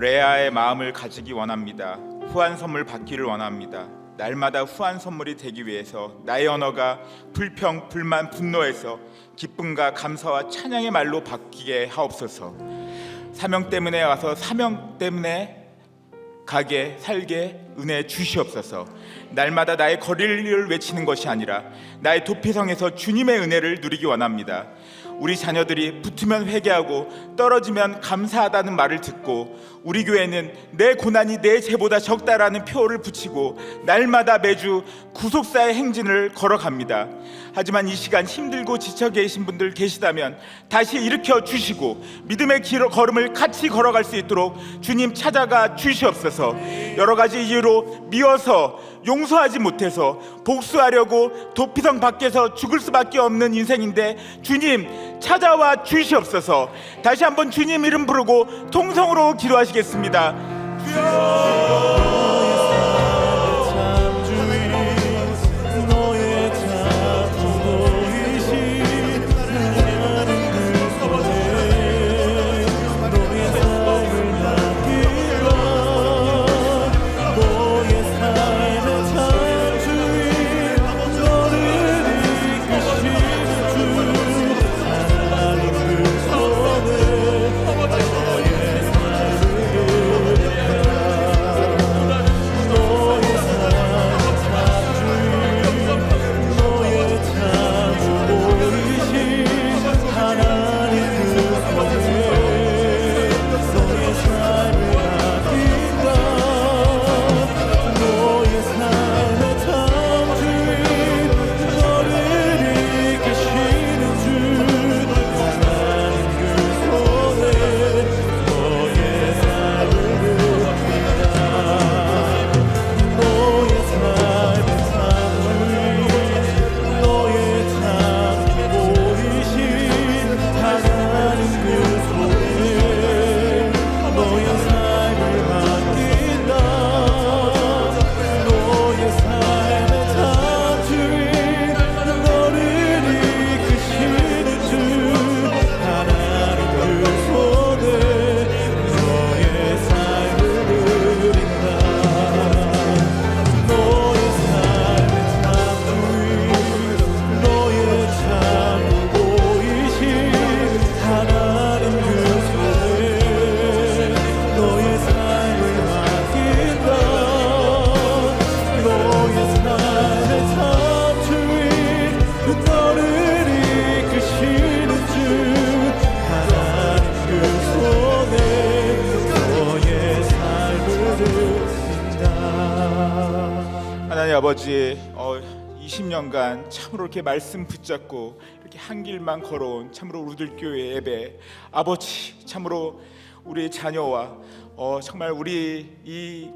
레아의 마음을 가지기 원합니다. 후한 선물 받기를 원합니다. 날마다 후한 선물이 되기 위해서 나의 언어가 불평, 불만, 분노에서 기쁨과 감사와 찬양의 말로 바뀌게 하옵소서. 사명 때문에 와서 사명 때문에 가게 살게 은혜 주시옵소서. 날마다 나의 거리를 외치는 것이 아니라 나의 도피성에서 주님의 은혜를 누리기 원합니다. 우리 자녀들이 붙으면 회개하고 떨어지면 감사하다는 말을 듣고 우리 교회는 내 고난이 내 죄보다 적다라는 표를 붙이고 날마다 매주 구속사의 행진을 걸어갑니다. 하지만 이 시간 힘들고 지쳐 계신 분들 계시다면 다시 일으켜 주시고 믿음의 걸음을 같이 걸어갈 수 있도록 주님 찾아가 주시옵소서. 여러 가지 이유로 미워서 용서하지 못해서 복수하려고 도피성 밖에서 죽을 수밖에 없는 인생인데 주님 찾아와 주시옵소서. 다시 한번 주님 이름 부르고 통성으로 기도하시겠습니다. 주여, 아버지, 20년간 참으로 이렇게 말씀 붙잡고 이렇게 한 길만 걸어온 참으로 우리들 교회 예배, 아버지 참으로 우리 자녀와 정말 우리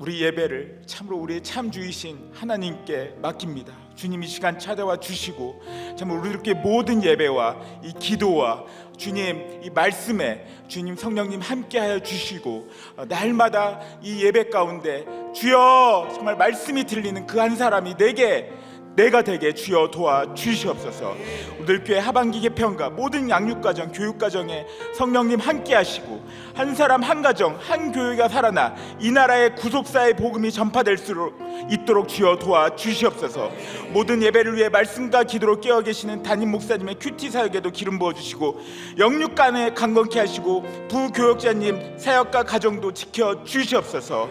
예배를 참으로 우리의 참주이신 하나님께 맡깁니다. 주님, 이 시간 찾아와 주시고 참으로 우리들께 모든 예배와 이 기도와 주님 이 말씀에 주님 성령님 함께하여 주시고 날마다 이 예배 가운데 주여 정말 말씀이 들리는 그 한 사람이 내가 되게 주여 도와 주시옵소서. 우리들 교회 하반기 개편과 모든 양육가정, 교육가정에 성령님 함께 하시고 한 사람 한 가정 한 교회가 살아나 이 나라의 구속사의 복음이 전파될 수 있도록 주여 도와 주시옵소서. 모든 예배를 위해 말씀과 기도로 깨어 계시는 담임 목사님의 큐티 사역에도 기름 부어 주시고 영육간에 강건케 하시고 부교역자님 사역과 가정도 지켜 주시옵소서.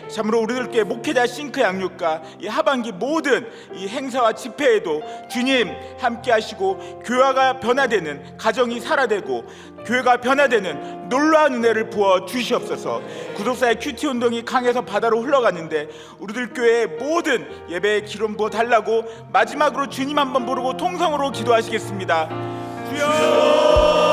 참으로 우리들 교회 목회자 싱크 양육과 이 하반기 모든 이 행사와 집회에도 주님 함께 하시고 교회가 변화되는 가정이 살아되고 교회가 변화되는 놀라운 은혜를 부어 주시옵소서. 구속사의 큐티 운동이 강에서 바다로 흘러가는데 우리들 교회의 모든 예배에 기름 부어 달라고 마지막으로 주님 한번 부르고 통성으로 기도하시겠습니다. 주여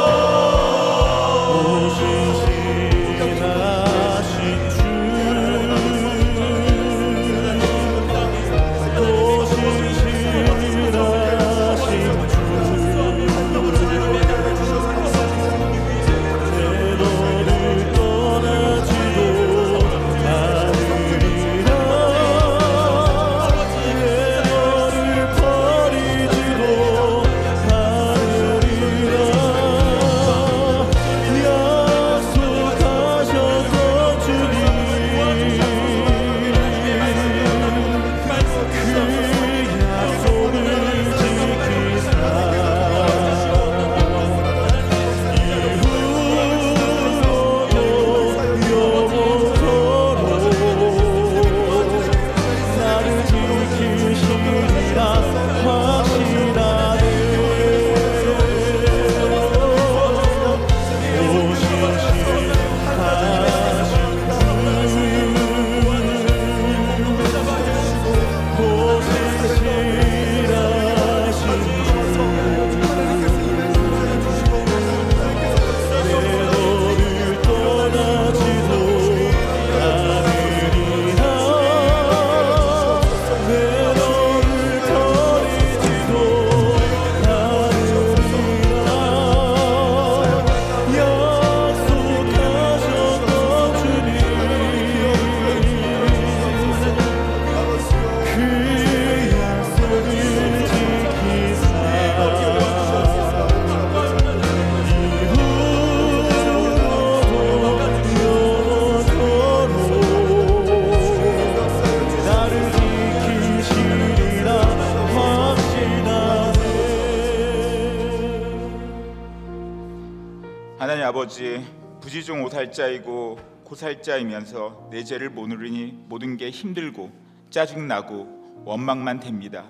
하나님 아버지, 부지중 오살자이고 고살자이면서 내 죄를 모르니 모든 게 힘들고 짜증나고 원망만 됩니다.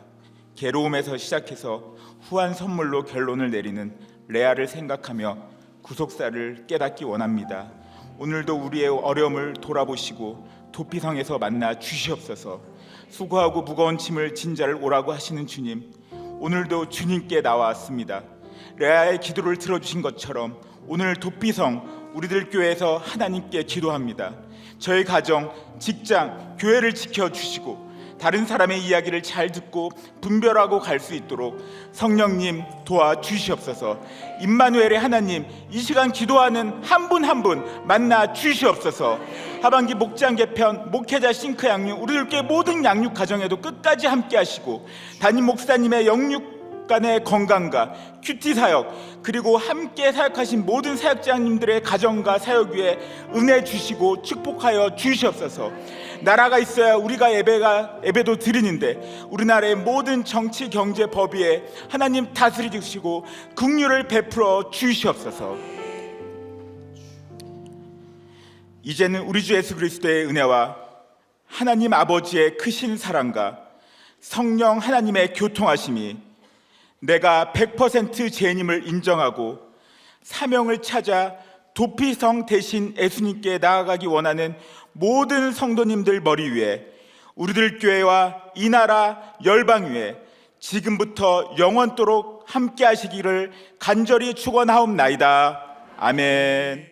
괴로움에서 시작해서 후한 선물로 결론을 내리는 레아를 생각하며 구속사를 깨닫기 원합니다. 오늘도 우리의 어려움을 돌아보시고 도피성에서 만나 주시옵소서. 수고하고 무거운 짐을 진 자를 오라고 하시는 주님, 오늘도 주님께 나왔습니다. 레아의 기도를 들어주신 것처럼 오늘 도피성 우리들 교회에서 하나님께 기도합니다. 저희 가정, 직장, 교회를 지켜주시고 다른 사람의 이야기를 잘 듣고 분별하고 갈 수 있도록 성령님 도와주시옵소서. 임마누엘의 하나님, 이 시간 기도하는 한 분 한 분 만나 주시옵소서. 하반기 목장 개편, 목회자 싱크 양육, 우리들 교회 모든 양육 가정에도 끝까지 함께 하시고 담임 목사님의 영육 간의 건강과 큐티 사역, 그리고 함께 사역하신 모든 사역자님들의 가정과 사역 위에 은혜 주시고 축복하여 주시옵소서. 나라가 있어야 우리가 예배도 드리는데 우리나라의 모든 정치, 경제, 법위에 하나님 다스리시고 긍휼을 베풀어 주시옵소서. 이제는 우리 주 예수 그리스도의 은혜와 하나님 아버지의 크신 사랑과 성령 하나님의 교통하심이 내가 100% 죄인임을 인정하고 사명을 찾아 도피성 대신 예수님께 나아가기 원하는 모든 성도님들 머리 위에 우리들 교회와 이 나라 열방 위에 지금부터 영원토록 함께 하시기를 간절히 축원하옵나이다. 아멘.